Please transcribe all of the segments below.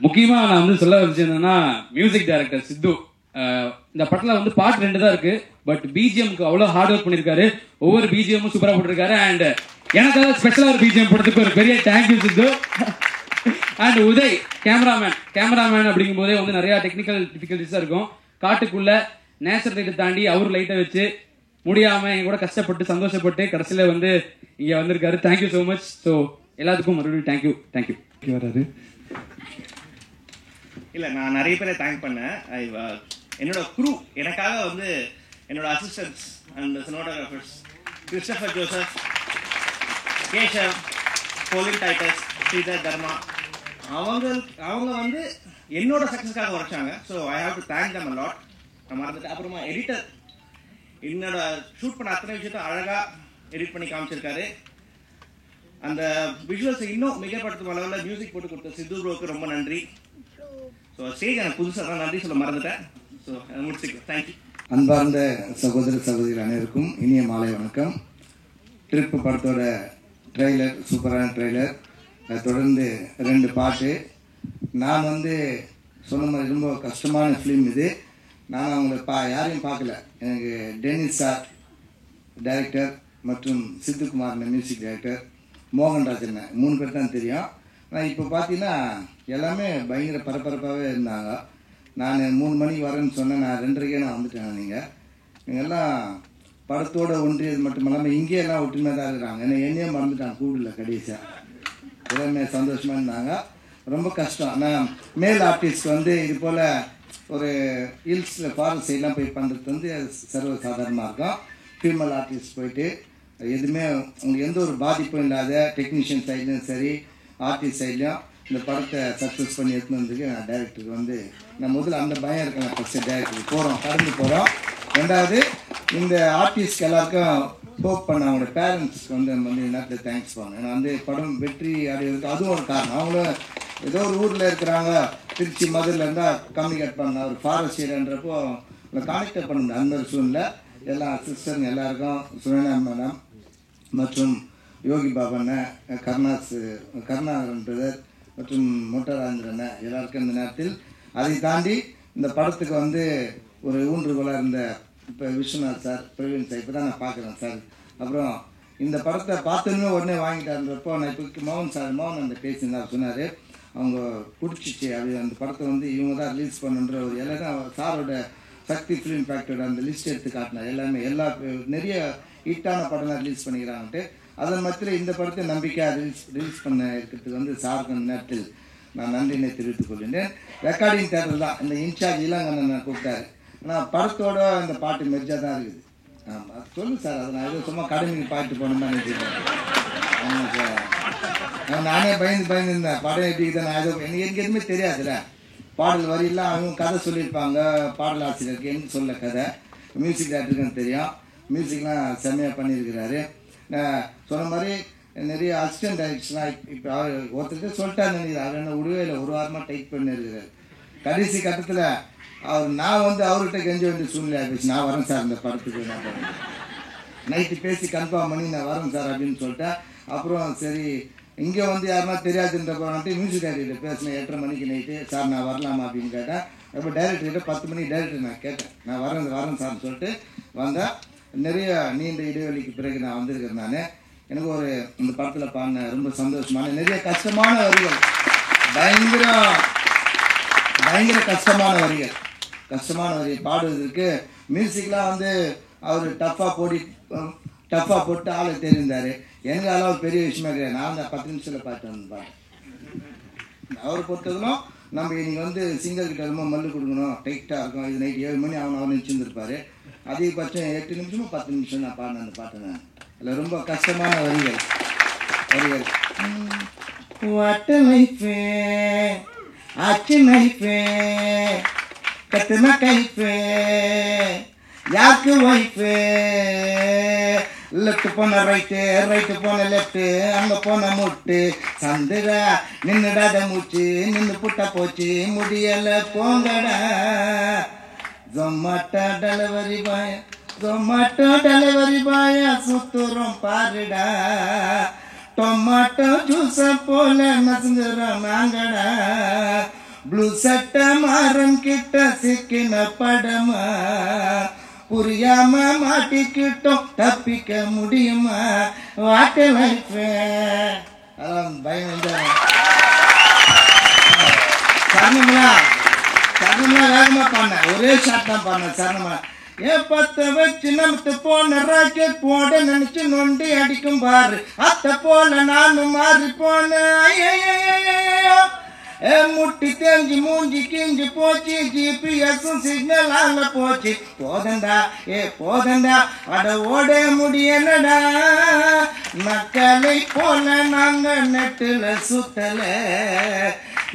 முக்கியமா நான் வந்து சொல்ல வச்சு என்னன்னா மியூசிக் டைரக்டர் சித்து இந்த படத்துல வந்து பார்ட் 2 தான் இருக்கு. பட் பிஜிஎம்க்கு அவ்வளவு ஹார்ட் ஒர்க் பண்ணிருக்காரு. ஒவ்வொரு பிஜிஎம்மும் சூப்பரா போட்டிருக்காரு. அண்ட் எனக்காக ஸ்பெஷலா ஒரு பிஜிஎம் போட்டதுக்கு ஒரு பெரிய thank you Siddhu. And Uday cameraman அப்படிங்கும் போதே வந்து நிறைய டெக்னிக்கல் டிஃபிகல்டிஸா இருக்கும். காட்டுக்குள்ள நேச்சர் லைட்டை தாண்டி அவர் லைட்டை வச்சு முடியாம எங்க கூட கஷ்டப்பட்டு சந்தோஷப்பட்டு கடைசியில வந்து இங்க வந்திருக்காரு. Thank you so much. ஸோ எல்லாத்துக்கும் மறுபடியும் தேங்க்யூ. வராது இல்லை, நான் நிறைய பேரை தேங்க் பண்ணேன். என்னோட குரூ எனக்காக வந்து என்னோட assistants and cinematographers Christopher Joseph, Keshav, Colin Titus, Sridhar Dharma, அவங்க வந்து என்னோட சக்ஸஸ்க்காக உழைச்சாங்க. So I have to thank them a lot. நான் மறந்துட்டேன். அப்புறமா எடிட்டர் என்னோட ஷூட் பண்ண அத்தனை விஷயத்த அழகாக எடிட் பண்ணி காமிச்சிருக்காரு. அந்த விஷுவல்ஸை இன்னும் மிகப்படுத்தும் அளவில் மியூசிக் போட்டு கொடுத்த சித்து ப்ரோக்கு ரொம்ப நன்றி. ஸோ ஸ்டேஜ் எனக்கு புதுசாக தான் நன்றி சொல்ல மறந்துட்டேன். ஸோ முடிச்சுக்கிறேன். தேங்க்யூ. அன்பார்ந்த சகோதர சகோதரிகள் அனைவருக்கும் இனிய மாலை வணக்கம். ட்ரிப்பு படத்தோட ட்ரெய்லர் சூப்பரான ட்ரெய்லர், தொடர்ந்து 2 பாட்டு. நான் வந்து சொன்ன மாதிரி ரொம்ப கஷ்டமான ஃபிலிம் இது. நான் அவங்கள யாரையும் பார்க்கல. எனக்கு டெனிஸ் சார் டைரக்டர் மற்றும் சித்துக்குமார் மியூசிக் டைரக்டர், மோகன்ராஜன் 3 பேர் தான் தெரியும். ஆனால் இப்போ பார்த்தீங்கன்னா எல்லாமே பயங்கர பரபரப்பாகவே இருந்தாங்க. நான் 3 மணிக்கு வரேன்னு சொன்னேன். நான் 2:30 நான் வந்துட்டேன். நீங்கள்லாம் படத்தோட ஒன்றியது மட்டும் இல்லாமல் இங்கே எல்லாம் ஒற்றுமையாக தான் இருக்கிறாங்க. ஏன்னா என்னையே மறந்துட்டாங்க, கூடல கடைசியாக எல்லாமே சந்தோஷமாக இருந்தாங்க. ரொம்ப கஷ்டம். ஆனால் மேல் ஆர்டிஸ்ட் வந்து இது போல் ஒரு ஹில்ஸில் ஃபாரஸ்ட் சைட்லாம் போய் பண்ணுறது வந்து சர்வசாதாரணமாக இருக்கும். ஃபீமேல் ஆர்டிஸ்ட் போயிட்டு எதுவுமே உங்களுக்கு எந்த ஒரு பாதிப்பும் இல்லாத டெக்னீஷியன் சைட்லையும் சரி ஆர்டிஸ்ட் சைட்லையும் இந்த படத்தை சக்ஸஸ் பண்ணி எடுத்துன்னு வந்ததுக்கு நான் டைரக்டருக்கு வந்து நான் முதல்ல அந்த பயம் இருக்கேன். ஃபஸ்ட்டு டைரக்டருக்கு கடந்து போகிறோம். 2வது இந்த ஆர்டிஸ்ட்க்கு எல்லாருக்கும் ஹோப் பண்ண அவங்களோட பேரண்ட்ஸ்க்கு வந்து நம்ம வந்து நேரத்தில் தேங்க்ஸ் பண்ணணும். ஏன்னா வந்து படம் வெற்றி அடையிறதுக்கு அதுவும் ஒரு காரணம். அவங்களும் ஏதோ ஒரு ஊரில் இருக்கிறாங்க, திருச்சி மதுரில் இருந்தால் கம்யூனிகேட் பண்ண ஒரு ஃபாரஸ்ட் ஏரியான்றப்போ கான்டெக்ட் பண்ண முடியும். அந்த சூழ்நிலை எல்லா சிஸ்டருங்க எல்லாருக்கும், சுரேனா மேடம் மற்றும் யோகி பாபண்ண, கருணாகரன் பிரதர் மற்றும் மொட்டராஜேந்திரன் எல்லாருக்கும் இந்த நேரத்தில். அதை தாண்டி இந்த படத்துக்கு வந்து ஒரு ஊன்றுகோலாக இருந்த இப்போ விஸ்வநாத் சார், பிரவீன் சார், இப்போ தான் நான் பார்க்குறேன் சார். அப்புறம் இந்த படத்தை பார்த்தோன்னே உடனே வாங்கிட்டாருன்றப்போ நான் இப்போ மோகன் அந்த பேசியிருந்தார், சொன்னார் அவங்க பிடிச்சிச்சு அது அந்த படத்தை வந்து இவங்க தான் ரிலீஸ் பண்ணுன்ற ஒரு எல்லாம் சாரோட சக்தி ஃபிலிம் ஃபேக்டரோட அந்த லிஸ்ட் எடுத்து காட்டினார். எல்லாமே நிறைய ஹிட்டான படம்லாம் ரிலீஸ் பண்ணிக்கிறாங்கன்ட்டு. அதன் மத்தியில் இந்த படத்தை நம்பிக்கையாக ரிலீஸ் பண்ண இருக்கிறதுக்கு வந்து சாருக்கு அந்த நேரத்தில் நான் நன்றினை தெரிவித்துக் கொள்கின்றேன். ரெக்கார்டிங் தேட்டர் தான் இந்த இன்சார்ஜ் இளங்கண்ணன் நான் கூப்பிட்டாரு. ஆனால் படத்தோட அந்த பாட்டு மெர்ஜாக தான் இருக்குது. ஆமாம் சொல்லு சார், அதை நான் எதுவும் சும்மா கடமைக்கு பாட்டு போகணும்னு நினைச்சிருக்கேன். ஆமாம் சார், நானே பயந்துருந்தேன் படம் எப்படி தான். நான் எனக்கு எதுவுமே தெரியாதுல்ல. பாடல் வரியெல்லாம் அவங்க கதை சொல்லியிருப்பாங்க, பாடல் ஆசிரியருக்கு என்ன சொல்ல கதை. மியூசிக் டைரக்டருக்குன்னு தெரியும். மியூசிக்லாம் செம்மையாக பண்ணியிருக்கிறாரு. சொன்ன மாதிரி நிறைய அசிஸ்டன்ட் டைரக்டர்ஸ்லாம் இப்போ ஒருத்தருக்கு சொல்லிட்டாரு நினைக்கிறார். அவர் என்ன உடவே இல்லை, 1 வாரமாக டைட் பண்ணியிருக்கிறார். கடைசி கட்டத்தில் நான் வந்து அவர்கிட்ட கெஞ்ச வேண்டிய சூழ்நிலை ஆகிடுச்சு. நான் வரேன் சார் இந்த படத்துக்கு, நான் நைட்டு பேசி கன்ஃபார்ம் பண்ணி நான் வரேன் சார் அப்படின்னு சொல்லிட்டேன். அப்புறம் சரி இங்கே வந்து யாருன்னா தெரியாதுன்றப்போ மியூசிக் டைரக்டர் பேசினேன் 8:30 மணிக்கு நைட்டு. சார் நான் வரலாமா அப்படின்னு கேட்டேன். அப்போ டைரக்டர்கிட்ட 10 மணிக்கு டைரக்டர் நான் கேட்டேன், நான் வரேன் சார்னு சொல்லிட்டு வந்தேன். நிறைய நீண்ட இடைவெளிக்கு பிறகு நான் வந்திருக்கிறேன். நான் எனக்கு ஒரு இந்த படத்தில் பாடின ரொம்ப சந்தோஷமான நிறைய கஷ்டமான வரிகள், பயங்கர கஷ்டமான வரிகள் பாடுவதற்கு மியூசிக்லாம் வந்து அவர் டஃப்பாக போட்டு ஆளை தெரிந்தார். எனக்கு அதெல்லாம் பெரிய விஷயமா கிடையாது. நான் அந்த 10 நிமிஷத்தில் பாட்டு வந்து பாட்டேன். அவரை பொறுத்தவரைக்கும் நம்ம இன்னைக்கு வந்து சிங்கர் கிட்ட ரொம்ப மல்லு கொடுக்கணும், டைட்டாக இருக்கும். இது நைட் 7 மணி அவர் நினச்சிருந்துருப்பாரு. அதிகபட்சம் 8 நிமிஷமோ 10 நிமிஷம் நான் பாடினேன் அந்த பாட்டை. நான் அதில் ரொம்ப கஷ்டமான வரிகள் வாட்ட லைஃபே ஆச்சு லைஃபே கத்துன கைஃபே யாருக்கு வைஃபே லெஃப்ட் போன ரைட்டு போன லெஃப்ட் அங்கே போன முட்டு சந்துடா நின்னுடாத மூச்சு நின்று புட்ட போச்சு முடியலை போங்கடா. ஜொமாட்டோ டெலிவரி பாயா சுத்துறோம் பாருடா. டொமாட்டோ ஜூஸை போல நசுங்குறோம் நாங்கடா. ப்ளூ சட்ட மாறன் கிட்ட சிக்கின படமா புரியாம மாட்டிக்கிட்டோம் தப்பிக்க முடியுமா வாட்ட லைஃப் அதான் பயம் சரணம்லா வேகமா பாடின ஒரே ஷாட் தான் பாடின சரணமா பத்த வச்சு நமத்து போன ராக்கெட் போட நினைச்சு நொண்டி அடிக்கும் பாரு அத்த போல நானும் மாறி போனேன் முட்டி தேஞ்சி மூஞ்சி கிஞ்சி போச்சு ஜிபிஎஸும் சிக்னல் ஆல போச்சு போதண்டா போதண்டா அட ஓட முடியலடா மக்களை போல நாங்க நெட்டுல சுத்தல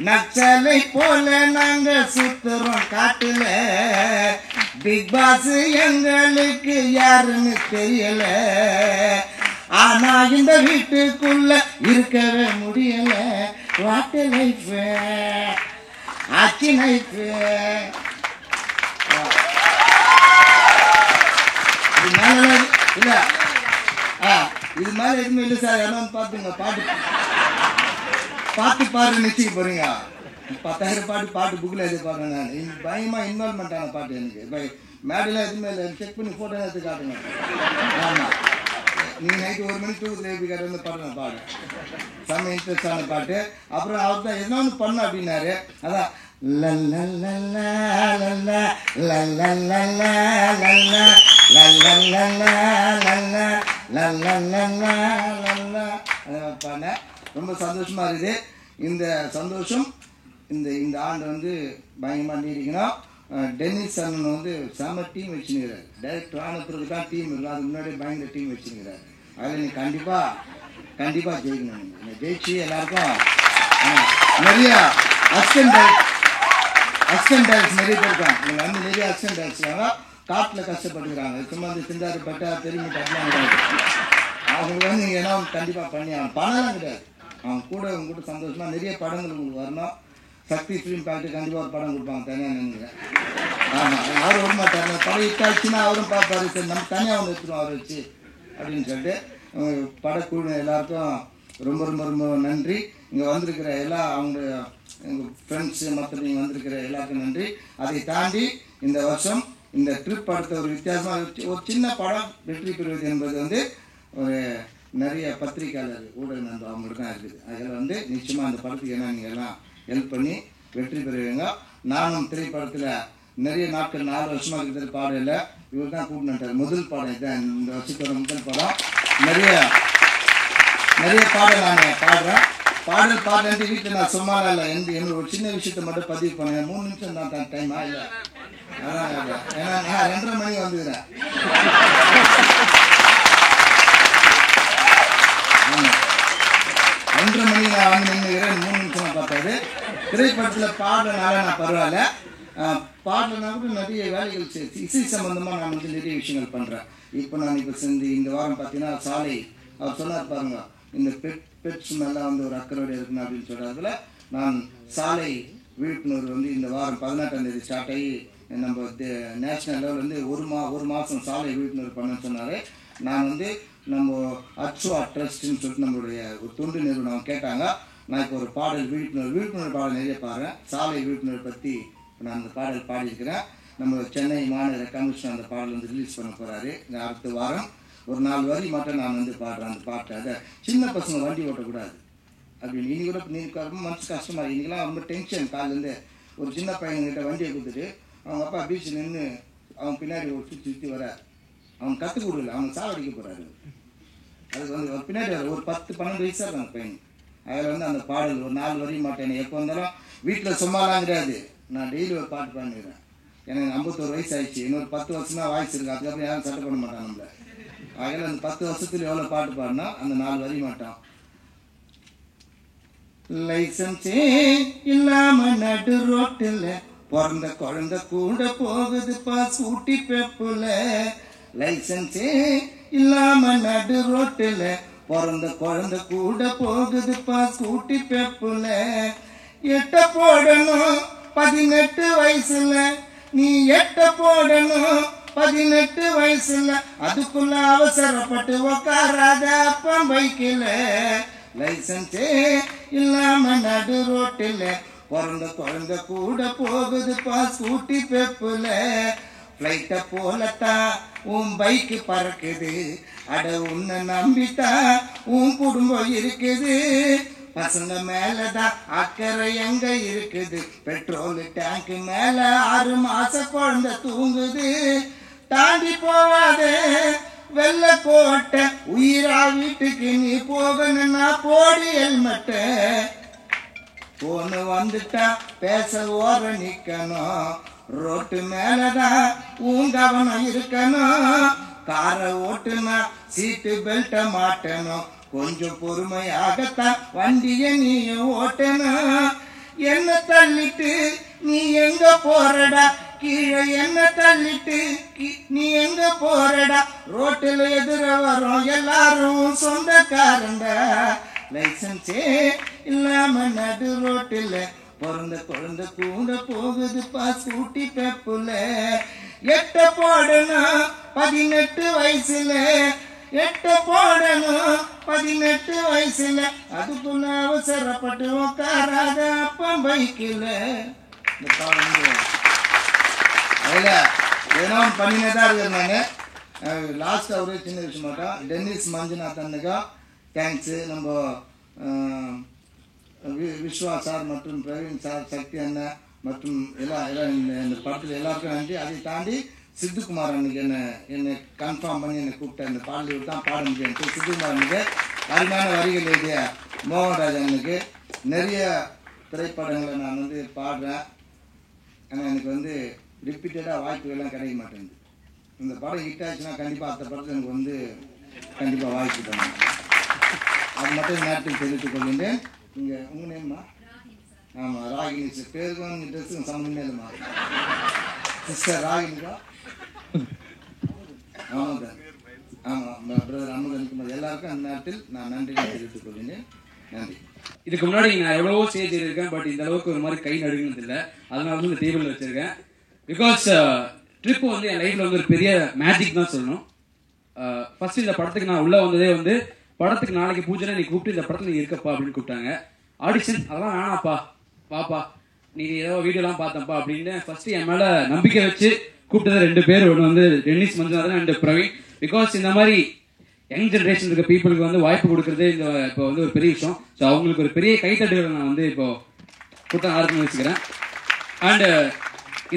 நக்சலை போல நாங்க சுத்துறோம் காட்டுல பிக் பாஸ் எங்களுக்கு யாருன்னு தெரியல ஆனா இந்த வீட்டுக்குள்ள இருக்கவே முடியல வாட்ட லைஃப் ஆச்சி லைஃப் இல்ல இது மேல எதுவுமே இல்லை சார் யாரும் பாத்துங்க பாட்டு பாரு நிச்சயம் போறீங்க 10,000 பாட்டு புக்கில் எது பாடுறேன் நான் பயமா இன்வால்மெண்ட் ஆன பாட்டு எனக்கு மேடெல்லாம் எதுவுமே இல்லை செக் பண்ணி ஃபோட்டோ எடுத்து காட்டுங்க ஆமாம் நீ நைட்டு 1 மணிக்கு தூக்கத்தில் எப்படி காட்டு வந்து பாடுங்க பாடு செம்ம இன்ட்ரெஸ்டான பாட்டு அப்புறம் அவர் தான் எதனா ஒன்று பண்ண அப்படின்னாரு அதான் பண்ண ரொம்ப சந்தோஷமா இருக்குது இந்த சந்தோஷம் இந்த ஆண்டு வந்து பயங்கரமா நீடிக்கணும் டென்னிஸ் அண்ணன் வந்து செம டீம் வச்சுருக்கிறார் டைரக்டர் ஆன பிறகு தான் டீம் இருக்கும் அதுக்கு முன்னாடி பயங்கர டீம் வச்சுருக்கிறார் அதில் நீ கண்டிப்பாக ஜெயிக்கணும் நீ ஜெயிச்சு எல்லாருக்கும் நிறைய அசிஸ்டன்ட் டைரக்டர்ஸ் நிறைய பேர் இருக்காங்க நீங்கள் வந்து நிறைய அசிஸ்டன்ட் டைரக்டர்ஸ் இருக்காங்க காட்டில் கஷ்டப்பட்டுக்கிறாங்க சும்மா வந்து சிந்தாரு பட்டா தெரிஞ்சுட்டு அப்படிலாம் கிடையாது அவங்களுக்கு வந்து நீங்கள் என்ன கண்டிப்பாக பண்ணி பணம்லாம் கிடையாது அவங்க கூட சந்தோஷமாக நிறைய படங்கள் உங்களுக்கு வரணும் சக்தி ஃபிலிம் பார்த்து கண்டிப்பாக ஒரு படம் கொடுப்பாங்க தனியாக நினைக்கிறேன் ஆமாம் யாரும் விட மாட்டாங்க படம் இட்டாச்சுன்னா அவரும் பார்ப்பாரு சரி நம்ம தனியாக வந்து எடுத்துருவோம் அவரை வச்சு அப்படின்னு சொல்லிட்டு படக்குழு எல்லாருக்கும் ரொம்ப ரொம்ப ரொம்ப நன்றி இங்கே வந்திருக்கிற எல்லா அவங்க எங்கள் ஃப்ரெண்ட்ஸு மற்ற நீங்கள் வந்திருக்கிற எல்லாருக்கும் நன்றி அதை தாண்டி இந்த வருஷம் இந்த ட்ரிப் அடுத்த ஒரு வித்தியாசமாக ஒரு சின்ன படம் வெற்றி பெறுவது என்பது வந்து ஒரு நிறைய பத்திரிகையாளர் ஊடக நண்பர் அவங்களுக்கு தான் இருக்குது அதில் வந்து நிச்சயமாக அந்த படத்துக்கு என்ன நீங்கள் எல்லாம் ஹெல்ப் பண்ணி வெற்றி பெறுவீங்க நானும் திரைப்படத்தில் நிறைய நாட்கள் 4 வருஷமாக இருக்கிற பாடம் இல்லை இவர் தான் கூப்பிட்டு முதல் பாடம் இதுதான் இந்த வருஷத்தோட முதல் படம் நிறைய பாடல் நான் பாடுறேன் வீட்டில் நான் சும்மா இல்லை என்னோட ஒரு சின்ன விஷயத்தை மட்டும் பதிவு பண்ணேன் 3 நிமிஷம் தான் டைம் ஆகல அதான் ஏன்னா நான் 2:30 மணிக்கு வந்துக்கிறேன் 2:30 மணிக்கு நான் வந்து நின்றுக்கிறேன் 3 நிமிஷம் பார்த்தாது திரைப்படத்தில் பாடுறதுனால நான் பரவாயில்ல பாடலனா கூட நிறைய வேலைகள் செய்து இசை சம்பந்தமாக நான் வந்து நிறைய விஷயங்கள் பண்ணுறேன் இப்போ செஞ்சு இந்த வாரம் பார்த்தீங்கன்னா சாலை அவர் சொன்னார் பாருங்க இந்த பெட்ஸ் மேலே வந்து ஒரு அக்கறையோடு இருக்கணும் அப்படின்னு சொல்கிறதுல நான் சாலை விழிப்புணர்வு வந்து இந்த வாரம் 18ஆம் தேதி ஸ்டார்ட் ஆகி நம்ம நேஷ்னல் லெவலில் வந்து ஒரு மாதம் சாலை விழிப்புணர்வு பண்ணணும்னு சொன்னார் நான் வந்து நம்ம அச்சுவா ட்ரஸ்ட்னு சொல்லிட்டு நம்மளுடைய ஒரு தொண்டு நிறுவனம் கேட்டாங்க நான் இப்போ ஒரு பாடல் விழிப்புணர்வு பாடல் நிறைய பாடுறேன் சாலை விழிப்புணர்வு பற்றி நான் அந்த பாடல் பாடியிருக்கிறேன் நம்ம சென்னை மாநகர கமிஷனர் அந்த பாடல் வந்து ரிலீஸ் பண்ண போகிறாரு அடுத்த வாரம் ஒரு 4 வரி மட்டும் நான் வந்து பாடுறேன் அந்த பாட்டை அதை சின்ன பசங்க வண்டி ஓட்டக்கூடாது அப்படின்னு இன்னைக்கு கூட நீங்கள் ரொம்ப மனசு கஷ்டமாக இன்றைக்கெல்லாம் ரொம்ப டென்ஷன் காலிலேருந்து ஒரு சின்ன பையன்கிட்ட வண்டியை கொடுத்துட்டு அவங்க அப்பா பீச்சில் நின்று அவங்க பின்னாடி ஒரு சுற்றி வரார் அவங்க கற்றுக் கொடுக்கல அவங்க சாவடிக்க போகிறாரு அதுக்கு வந்து ஒரு பின்னாடி வர ஒரு 10-12 வயசாக இருக்காங்க பையன் அதில் வந்து அந்த பாடல் ஒரு 4 வரி மாட்டேன் எப்போ வந்தாலும் வீட்டில் சும்மாலாம் கிடையாது நான் டெய்லி ஒரு பாட்டு பாடிக்கிறேன் எனக்கு 51 வயசு ஆயிடுச்சு இன்னொரு 10 வருஷம் தான் வாய்ஸ் இருக்குது அதுக்கப்புறம் யாரும் சட்டை பண்ண மாட்டான் நம்மள அதில் அந்த 10 வருஷத்துல எவ்வளோ பாட்டு பாடினா அந்த 4 வரி மாட்டான் லைசன்ஸே இல்லாம நடு ரோட்டில் பிறந்த குழந்தை கூட போகுதுப்பா ஸ்கூட்டி பெப்புல லைசன்ஸே இல்லாம நடு ரோட்டில் பிறந்த குழந்தை கூட போகுதுப்பா ஸ்கூட்டி பெப்புல எட்ட போடணும் 18 வயசுல நீ எட்ட போடணும் 18 வயசுல அதுக்குள்ள அவசரப்பட்டு உக்காராத அப்பா பைக்கில் லைசன்ஸே இல்லாம நடு ரோட்டில் பிறந்த குழந்தை கூட போகுதுப்பா ஸ்கூட்டி பெப்புல. ஃப்ளைட்டை போலத்தான் உன் பைக்கு பறக்குது, அட உன்னை நம்பித்தான் உன் குடும்பம் இருக்குது. பசங்க மேலதான் அக்கறை எங்க இருக்குது, பெட்ரோல் டேங்க் மேல 6 மாச குழந்தை தூங்குது. தாண்டி போவாதே வெள்ளை கோட்டை, உயிரா வீட்டுக்கு நீ போகணும்னா போடி ஹெல்மெட்ட. போன வந்துட்டா பேச ஓர நிக்கணும், ரோட்டு மேலதான் உன் கவனம் இருக்கணும். காரை ஓட்டுனா சீட்டு பெல்ட்ட மாட்டணும், கொஞ்சம் பொறுமையாகத்தான் வண்டிய நீயும் ஓட்டணும். என்ன தள்ளிட்டு நீ எங்க போறடா, கீழே என்ன தள்ளிட்டு நீ எங்க போறடா. ரோட்டில் எதிர வரும் எல்லாரும் சொந்தக்காரண்டா, லைசன்ஸே இல்லாம நடு ரோட்டில் பிறந்த குழந்தை கூட போகுதுப்பா ஸ்கூட்டி பெப்புல. எட்ட போடணும் 18 வயசுல, எட்ட போடணும் 18 வயசுல. அதுக்குள்ள அவசரப்பட்டு உட்காராத அப்பம் பைக்கில். அதில் ஏதோ பண்ணினதான் இருக்கிறேன் நான். லாஸ்ட் ஒரு சின்ன விஷயம் மாட்டோம். டென்னிஸ் மஞ்சுநாத் அண்ணுக்கா தேங்க்ஸு. நம்ம விஸ்வா சார் மற்றும் பிரவீன் சார், சக்தி அண்ணன் மற்றும் எல்லாம் இந்த படத்தில் எல்லாருக்கும் நன்றி. அதை தாண்டி சித்துக்குமார் அன்னைக்கு என்னை கன்ஃபார்ம் பண்ணி என்னை கூப்பிட்டேன். இந்த பாடலில் தான் பாட முடியும். சித்துக்குமார் அன்னைக்கு அருமையான வரிகள் எழுதிய மோகன்ராஜ் அண்ணனுக்கு நிறைய திரைப்படங்களை நான் வந்து பாடுறேன். ஆனால் எனக்கு ரிப்பீட்டடாக வாய்ப்புகள்லாம் கிடைக்க மாட்டேங்குது. இந்த படம் ஹிட் ஆச்சுன்னா கண்டிப்பாக அடுத்த படத்தில் எனக்கு கண்டிப்பாக வாய்ப்பு தரணும். அது மட்டும் நேரத்தில் தெரிவித்துக் கொள்கின்றேன். இங்கே உங்கள் நேம்மா? ஆமாம், ராகினி. பேருக்கும் ட்ரெஸ்ஸுக்கும் சம்மந்தமே இல்லைம்மா. சிஸ்டர் ராகினிக்கா? ஆமாம் சார். ஆமாம், பிரதர் அம்மன் எல்லாருக்கும் அந்த நேரத்தில் நான் நன்றி தெரிவித்துக் கொள்கின்றேன். நன்றி. இதுக்கு முன்னாடி நான் எவ்வளவோ ஸ்டேஜ் இருக்கேன், பட் இந்த அளவுக்கு ஒரு மாதிரி கை நடுங்கினது இல்லை. அதனால வந்து இந்த டேபிள் வச்சிருக்கேன். பிகாஸ் ட்ரிப் என் லைஃப்ல ஒரு பெரிய மேஜிக் தான் சொல்லணும். ஃபர்ஸ்ட் இந்த படத்துக்கு நான் உள்ள வந்ததே படத்துக்கு நாளைக்கு பூஜை நீ கூப்பிட்டு இந்த படத்துல நீ இருக்கப்பா அப்படின்னு கூப்பிட்டாங்க. ஆடிஷன் அதெல்லாம் வேணாப்பா, பாப்பா நீ ஏதோ வீடியோலாம் பார்த்தப்பா அப்படின்னு ஃபர்ஸ்ட் என் மேல நம்பிக்கை வச்சு கூப்பிட்டது 2 பேர். ஒன்று tennis Manjunathan and Praveen. Because இந்த மாதிரி யங் ஜென்ரேஷன் இருக்க பீப்புளுக்கு வாய்ப்பு கொடுக்கறது இப்போ ஒரு பெரிய விஷயம். ஸோ அவங்களுக்கு ஒரு பெரிய கைத்தட்டுகளை நான் இப்போ கொடுத்தா ஆர்வம் வச்சுக்கிறேன். அண்ட்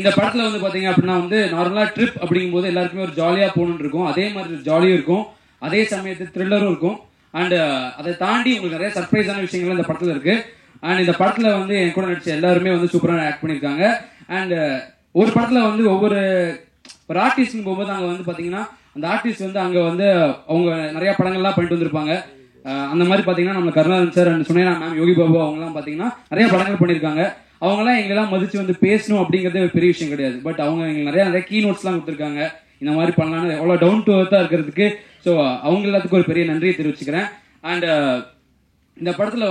இந்த படத்துல பாத்தீங்க அப்படின்னா நார்மலா ட்ரிப் அப்படிங்கும்போது எல்லாருக்குமே ஒரு ஜாலியா போகணும்னு இருக்கும். அதே மாதிரி ஜாலியும் இருக்கும், அதே சமயத்து த்ரில்லரும் இருக்கும். அண்ட் அதை தாண்டி உங்களுக்கு நிறைய சர்ப்ரைஸான விஷயங்கள் இந்த படத்துல இருக்கு. அண்ட் இந்த படத்துல என் கூட நடிச்ச எல்லாருமே சூப்பரான ஆக்ட் பண்ணியிருக்காங்க. அண்ட் ஒரு படத்துல ஒவ்வொரு ஒரு ஆர்டிஸ்ட்னு போகும்போது அங்க பாத்தீங்கன்னா அந்த ஆர்டிஸ்ட் அங்க அவங்க நிறைய படங்கள்லாம் பண்ணிட்டு வந்திருப்பாங்க. அந்த மாதிரி பாத்தீங்கன்னா நம்ம Karunakaran sir and Sunaina ma'am, Yogi Babu அவங்கலாம் பாத்தீங்கன்னா நிறைய படங்கள் பண்ணியிருக்காங்க. அவங்கலாம் எங்கெல்லாம் மதிச்சு பேசணும் அப்படிங்கறதே ஒரு பெரிய விஷயம் கிடையாது. பட் அவங்க எங்களுக்கு நிறைய கீ நோட்ஸ் எல்லாம் கொடுத்துருக்காங்க. இந்த மாதிரி பண்ணலாம்னு எவ்வளவு டவுன் டு எர்த்தா இருக்கிறதுக்கு. ஸோ அவங்க எல்லாத்துக்கும் ஒரு பெரிய நன்றியை தெரிவிச்சுக்கிறேன். அண்ட் இந்த படத்துல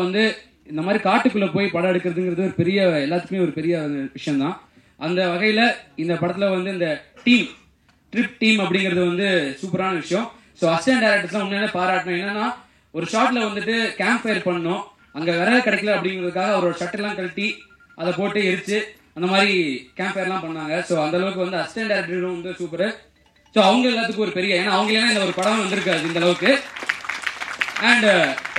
இந்த மாதிரி காட்டுக்குள்ள போய் படம் எடுக்கிறதுங்கிறது ஒரு பெரிய எல்லாத்துக்குமே ஒரு பெரிய விஷயம் தான். அந்த வகையில இந்த படத்துல இந்த ட்ரிப் டீம் அப்படிங்கிறது சூப்பரான விஷயம். ஸோ அசிஸ்டன்ட் டைரக்டர்ஸ் உண்மையான பாராட்டணும். என்னன்னா ஒரு ஷாட்ல கேம்ப் ஃபயர் பண்ணணும், அங்க விறகு கிடைக்கல அப்படிங்கிறதுக்காக அவரோட ஷர்ட்டெல்லாம் கழட்டி அதை போட்டு எரிச்சு அந்த மாதிரி கேம்ப் ஃபயர்லாம் பண்ணாங்க. ஸோ அந்த அளவுக்கு அசிஸ்டன்ட் டைரக்டரும் சூப்பர். ஸோ அவங்க எல்லாத்துக்கும் ஒரு பெரிய, ஏன்னா அவங்க இந்த ஒரு படம் வந்திருக்காது இந்த அளவுக்கு. அண்ட்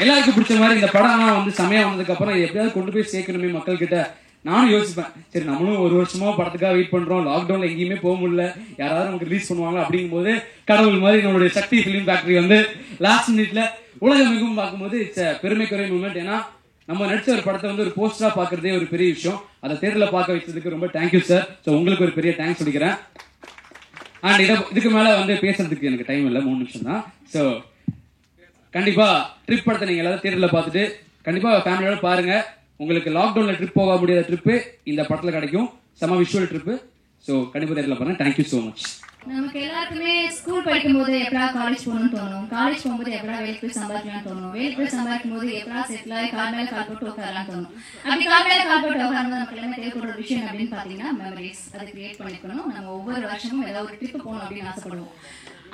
எல்லாருக்கும் பிடிச்ச மாதிரி இந்த படம்லாம் செமையா வந்ததுக்கு அப்புறம் எப்படியாவது கொண்டு போய் சேர்க்கணுமே மக்கள் கிட்ட. நானும் யோசிப்பேன், சரி நம்மளும் ஒரு வருஷமா படத்துக்காக வெயிட் பண்றோம், லாக்டவுன்ல எங்கேயுமே போக முடியல, யாராவது நமக்கு ரிலீஸ் பண்ணுவாங்க அப்படிங்கும் போது கடவுள் மாதிரி நம்மளுடைய சக்தி பிலிம் ஃபேக்டரி லாஸ்ட் மினிட்ல உலகம் மிகவும் பார்க்கும்போது இட்ஸ் பெருமைக்குரிய மூமெண்ட். ஏன்னா நம்ம நடிச்ச ஒரு படத்தை ஒரு போஸ்டரா பாக்குறதே ஒரு பெரிய விஷயம். அதை தேர்தல பார்க்க வச்சதுக்கு ரொம்ப தேங்க்யூ சார். ஸோ உங்களுக்கு ஒரு பெரிய தேங்க்ஸ் சொல்லிக்கிறேன். அண்ட் இதுக்கு மேல பேசுறதுக்கு எனக்கு டைம் இல்லை, 3 நிமிஷம் தான். ஸோ கண்டிப்பா ட்ரிப் படத்தை நீங்க எல்லாரும் தேர்தல பார்த்துட்டு கண்டிப்பா ஃபேமிலியோட பாருங்க. உங்களுக்கு லாக்டவுன்ல ட்ரிப் போக முடியாத ட்ரிப்பு இந்த படத்துல கிடைக்கும், செம விஷுவல் ட்ரிப்பு. ஸோ கண்டிப்பா தேர்தல பாருங்க. Thank you so much. நமக்கு எல்லாருக்குமே ஸ்கூல் படிக்கும்போது எப்படா காலேஜ் போகணும்னு தோணும், காலேஜ் போகும்போது எப்படா வேலைக்கு போய் சம்பாதிக்கலாம்னு தோணும், வேலைக்கு போய் சம்பாதிக்கும் போது எப்படா செட்டில் ஆகி கால் மேலே கால் போட்டு உட்காரலாம் தோணும். அப்படி கால் மேலே கால் போட்டு உட்காரும்போது நமக்கு எல்லாமே தேவைப்படுற விஷயம் அப்படின்னு பார்த்தீங்கன்னா மெமரிஸ். அதை கிரியேட் பண்ணிக்கணும். நம்ம ஒவ்வொரு வருஷமும் ஏதாவது ஒரு ட்ரிப்பு போகணும் அப்படின்னு ஆசைப்படுவோம்.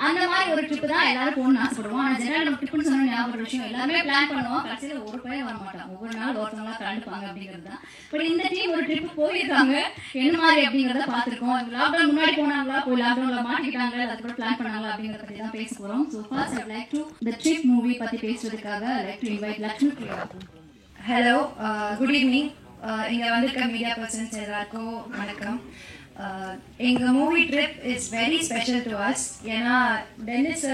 அந்த மாதிரி ஒரு ட்ரிப் தான் எல்லாரும் போகணும்னு ஆசைப்படுவோம். ஆனால் ஜெனரல் நம்ம ட்ரிப்னு சொன்ன ஞாபகம் ஒரு விஷயம், எல்லாமே பிளான் பண்ணுவோம், கடைசியில் ஒரு பையன் வர மாட்டான், ஒவ்வொரு நாள் ஒருத்தவங்களா கலந்துப்பாங்க அப்படிங்கிறது தான். பட் இந்த டீம் ஒரு ட்ரிப் போயிருக்காங்க, என்ன மாதிரி அப்படிங்கிறத பார்த்துருக்கோம். லாக்டவுன் முன்னாடி போனாங்களா, போய் லாக்டவுன்ல மாட்டிக்கிட்டாங்க, அதுக்கப்புறம் பிளான் பண்ணாங்களா அப்படிங்கிறத பற்றி தான் பேச போகிறோம். So first I like to the trip movie பற்றி பேசுறதுக்காக like to invite Lakshmi Priya. Hello, good evening. இங்கே வந்திருக்க மீடியா பர்சன்ஸ் எல்லாருக்கும் வணக்கம். எங்கள் movie trip is very special to us. ஏன்னா Dennis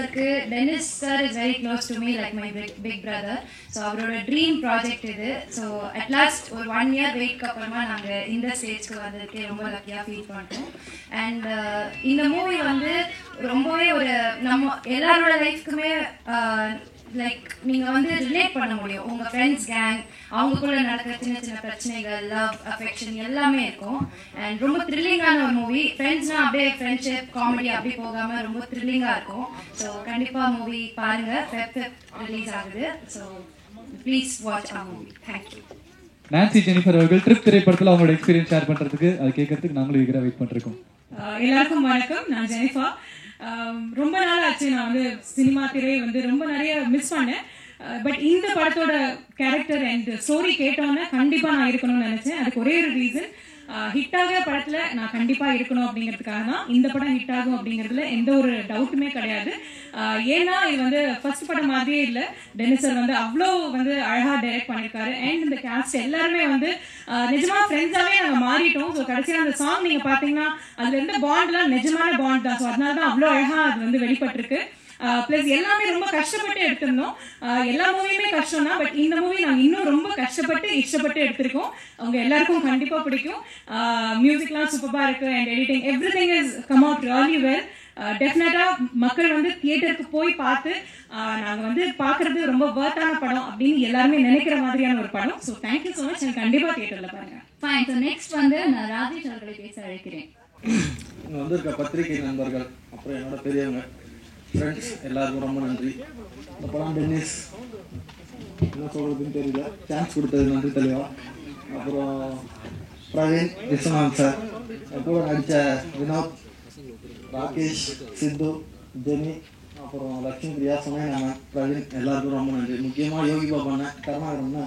sir is very close to me, like my big brother. So அவரோட dream project இது. ஸோ அட்லாஸ்ட் ஒரு 1 year வெயிட்க்கு அப்புறமா நாங்கள் இந்த ஸ்டேஜ்க்கு வந்ததுக்கே ரொம்ப லக்கியாக ஃபீல் பண்ணுறோம். அண்ட் இந்த மூவி வந்து ரொம்பவே ஒரு நம்ம எல்லாரோட லைஃப்க்குமே லைக் நீங்கள் வந்து ரிலேட் பண்ண முடியும். உங்கள் ஃப்ரெண்ட்ஸ் கேங், அவங்களுக்குள்ள நடக்கிற சின்ன சின்ன பிரச்சனைகள், லவ், அஃபெக்ஷன் எல்லாமே இருக்கும். அண்ட் ரொம்ப த்ரில்லிங்கான ஒரு மூவி. ஃப்ரெண்ட்ஸ்னால் அப்படியே ஃப்ரெண்ட்ஷிப் காமெடி அப்படி போகாமல் ரொம்ப த்ரில்லிங்காக இருக்கும். ஸோ கண்டிப்பாக மூவி பாருங்கள். Feb ரிலீஸ் ஆகுது. So please watch our movie. Thank you. Nancy Jennifer அவர்கள் ட்ரிப் திரைப்படத்தில் அவங்களோட எக்ஸ்பீரியன்ஸ் ஷேர் பண்ணுறதுக்கு, அது கேட்கறதுக்கு நாங்களும் ஈகராக வெயிட் பண்ணிருக்கோம். எல்லாருக்கும் வணக்கம். நான் ஜெனிஃபா. ரொம்ப நாள் ஆச்சு நான் வந்து சினிமா திரையை வந்து ரொம்ப நிறைய மிஸ் பண்ணேன். பட் இந்த படத்தோட கேரக்டர் அண்ட் ஸ்டோரி கேட்டோன்னே கண்டிப்பாக நான் இருக்கணும்னு நினச்சேன். அதுக்கு ஒரே ஒரு ரீசன், ஹிட்டாக படத்தில் நான் கண்டிப்பாக இருக்கணும் அப்படிங்கிறதுக்காக தான் இந்த படம் ஹிட் ஆகும் அப்படிங்கிறதுல எந்த ஒரு டவுட்டுமே கிடையாது. ஏன்னா இது வந்து ஃபர்ஸ்ட் படம் மாதிரியே இல்லை. டென்னிஸ் சார் வந்து அவ்வளோ வந்து அழகாக டைரக்ட் பண்ணியிருக்காரு. அண்ட் இந்த கேஸ்ட் எல்லாருமே வந்து நிஜமாக ஃப்ரெண்ட்ஸாகவே நாங்கள் மாறிட்டோம். ஸோ கடைசியாக அந்த சாங் நீங்கள் பார்த்தீங்கன்னா அதில் இருந்த பாண்ட்லாம் நிஜமான பாண்ட் தான். ஸோ அதனால தான் அவ்வளோ அழகாக அது வந்து வெளிப்பட்டிருக்கு. பிளஸ் எல்லாமே ரொம்ப கஷ்டப்பட்டு எடுத்திருந்தோம். எல்லா மூவியுமே கஷ்டம் தான், பட் இந்த மூவி நாங்கள் இன்னும் ரொம்ப கஷ்டப்பட்டு இஷ்டப்பட்டு எடுத்திருக்கோம். அவங்க எல்லாருக்கும் கண்டிப்பாக பிடிக்கும். மியூசிக்லாம் சூப்பராக இருக்கு and editing everything is come out really well. டெஃபினட்டாக மக்கள் வந்து தியேட்டருக்கு போய் பார்த்து நாங்கள் வந்து பார்க்கறது ரொம்ப வர்த்தான படம் அப்படின்னு எல்லாருமே நினைக்கிற மாதிரியான ஒரு படம். So thank you so much. எனக்கு கண்டிப்பாக தியேட்டரில் பாருங்க. ஃபைன். ஸோ நெக்ஸ்ட் வந்து நான் ராஜேஷ் அவர்களை பேச அழைக்கிறேன். இங்கே வந்திருக்க பத்திரிகை நண்பர்கள், அப்புறம் என்னோட பெரியவங்க, ஃப்ரெண்ட்ஸ் எல்லாருக்கும் ரொம்ப நன்றி. இந்த படம் டென்னிஸ் என்ன சொல்கிறதுன்னு தெரியல, சான்ஸ் கொடுத்தது நன்றி தலைவா. அப்புறம் பிரவீன், விஸ்வநாத் சார், கூட நடித்த வினோத், ராகேஷ், சித்து, ஜெனி, அப்புறம் லக்ஷ்மி பிரியா, சுமையான, பிரவீன் எல்லாருக்கும் ரொம்ப நன்றி. முக்கியமாக யோகி பாபண்ண, கருணாகரண்ண,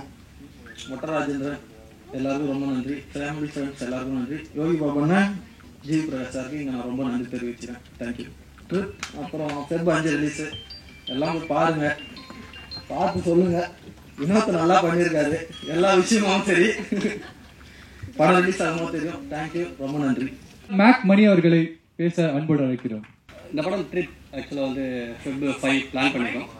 மொட்டராஜேந்திரன் எல்லாருக்கும் ரொம்ப நன்றி. ஃபேமிலி ஃப்ரெண்ட்ஸ் எல்லாருக்கும் நன்றி. யோகி பாபண்ண, ஜிவி பிரகாஷ் சாருக்கு இங்கே நான் ரொம்ப நன்றி தெரிவிக்கிறேன். தேங்க்யூ. ட்ரிப் அப்புறம் Feb 5 ரிலீஸு, எல்லாம் போய் பாருங்க, பார்த்து சொல்லுங்க. வினோத் நல்லா பண்ணியிருக்காரு, எல்லா விஷயமும் சரி. படம் ரிலீஸ் ஆகும்போது தெரியும். தேங்க்யூ, ரொம்ப நன்றி. மேக் மணி அவர்களை பேச அன்போடு அழைக்கிறோம். இந்த படம் ட்ரிப் ஆக்சுவலாக வந்து Feb 5 பிளான் பண்ணியிருக்கோம்.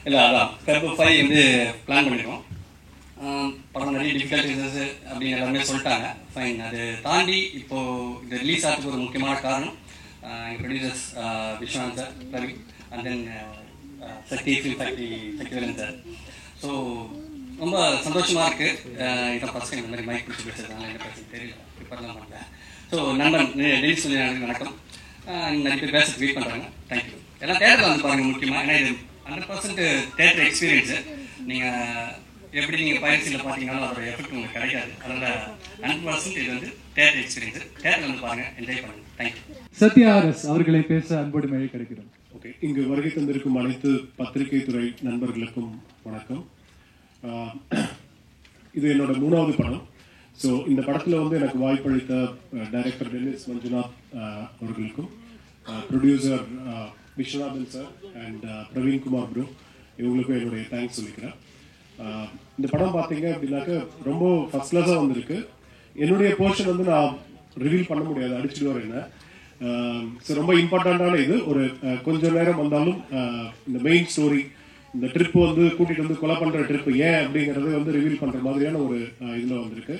இல்லை அதான் Feb 5 வந்து பிளான் பண்ணியிருக்கோம். படம் நிறைய டிஃபிகல்ட்டிஸ் அப்படின்னு எல்லாருமே சொல்லிட்டாங்க. ஃபைன். அது தாண்டி இப்போது இது ரிலீஸ் ஆகிறதுக்கு ஒரு முக்கியமான காரணம் எங்கள் producers Viswanath sir, Praveen, and then Sakthi film factory Sakthivelan sir. So ரொம்ப சந்தோஷமாக இருக்குது. இதான் ஃபஸ்ட் டைம் இந்த மாதிரி மைக் பிடிச்சி பேசுறதுனால என்ன பேச தெரியல, ப்ரிப்பேர்லாம் பண்ணல. ஸோ நண்பன் டெலிஸ் சொல்லி வணக்கம். நிறைய பேர் பேசுறதுக்கு வெயிட் பண்ணுறாங்க. தேங்க்யூ. எல்லாம் தேட்டரில் வந்து பாருங்கள் முக்கியமாக. ஏன்னா இது 100% தேட்டர் எக்ஸ்பீரியன்ஸு. நீங்கள் எப்படி நீங்கள் பயிற்சியில் பார்த்தீங்கன்னாலும் அதோட எஃபெக்ட் உங்களுக்கு கிடைக்காது. அதனால் 100% இது வந்து தேட்டர் எக்ஸ்பீரியன்ஸு. தேட்டரில் வந்து பாருங்கள், என்ஜாய் பண்ணுங்கள். தேங்க்யூ. சத்யா ஆர்எஸ் அவர்களை பேச அன்போடு மழை கிடைக்கிறோம். ஓகே, இங்கு வருகை தந்திருக்கும் அனைத்து பத்திரிகை துறை நண்பர்களுக்கும் வணக்கம். இது என்னோட 3வது படம். ஸோ இந்த படத்தில் வந்து எனக்கு வாய்ப்பளித்த டைரக்டர் டென்னிஸ் மஞ்சுநாத் அவர்களுக்கும், producer Viswanathan sir and Praveen Kumar bro, இவங்களுக்கும் என்னுடைய தேங்க்ஸ் சொல்லிக்கிறேன். இந்த படம் பார்த்தீங்க அப்படின்னாக்க ரொம்ப ஃபர்ஸ்ட் கிளாஸாக வந்திருக்கு. என்னுடைய போர்ஷன் வந்து நான் ரிவீல் பண்ண முடியாது, அடிச்சுடுவார் என்ன. ஸோ ரொம்ப இம்பார்ட்டண்ட்டான இது. ஒரு கொஞ்சம் நேரம் வந்தாலும் இந்த மெயின் ஸ்டோரி, இந்த ட்ரிப் வந்து கூட்டிகிட்டு வந்து கொலை பண்ணுற ட்ரிப் ஏன் அப்படிங்கிறது வந்து ரிவீல் பண்ணுற மாதிரியான ஒரு இதில் வந்திருக்கு.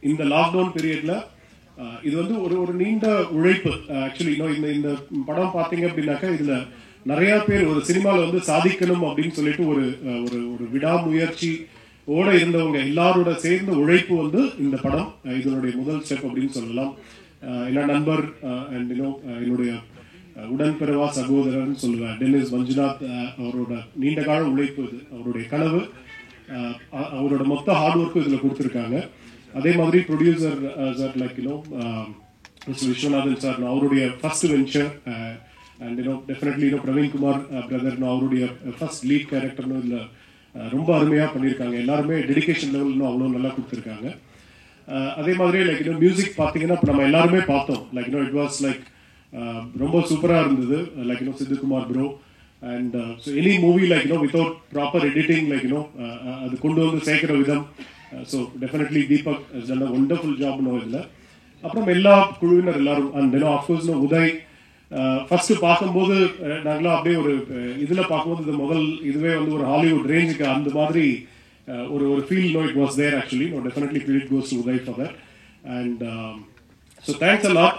இந்த லாக்டவுன் பீரியட்ல இது வந்து ஒரு நீண்ட உழைப்பு. ஆக்சுவலி இந்த படம் பார்த்தீங்க அப்படின்னாக்கா இதுல நிறைய பேர் ஒரு சினிமாவில் வந்து சாதிக்கணும் அப்படின்னு சொல்லிட்டு ஒரு ஒரு விடாமுயற்சி ஓட இருந்தவங்க எல்லாரோட சேர்ந்த உழைப்பு வந்து இந்த படம் இதனுடைய முதல் ஸ்டெப் அப்படின்னு சொல்லலாம். என்ன நண்பர் அண்ட் என்னுடைய உடன்பிறவா சகோதரன் சொல்லுவேன் டென்னிஸ் மஞ்சுநாத் அவரோட நீண்ட கால உழைப்பு இது. அவருடைய கனவு, அவரோட மொத்த ஹார்ட் ஒர்க்கும் இதில் கொடுத்துருக்காங்க. அதே மாதிரி producer sir like mister Viswanathan sir அவருடைய first venture and definitely Praveen Kumar brother அவருடைய ஃபர்ஸ்ட் லீட் கேரக்டர்னு இல்லை ரொம்ப அருமையாக பண்ணியிருக்காங்க. எல்லாருமே டெடிகேஷன் லெவல் இன்னும் அவ்வளோ நல்லா கொடுத்துருக்காங்க. அதே மாதிரி லைக் மியூசிக் பார்த்தீங்கன்னா இப்போ நம்ம எல்லாருமே பார்த்தோம். லைக் இட் வாஸ் லைக் ரொம்ப சூப்பராக இருந்தது. Like Siddhu Kumar bro and so any movie like without proper editing like அது கொண்டு வந்து சேர்க்கிற விதம். So definitely Deepak has done a wonderful job இதில். அப்புறம் எல்லா குழுவினர் எல்லாரும் அண்ட் ஆஃப்கோர்ஸ் உதய் ஃபர்ஸ்ட் பார்க்கும்போது நாங்களாம் அப்படியே ஒரு இதில் பார்க்கும்போது இந்த முதல் இதுவே வந்து ஒரு ஹாலிவுட் ரேஞ்சுக்கு அந்த மாதிரி ஒரு feel it was there actually. Definitely credit goes to Uday for that. And so thanks a lot.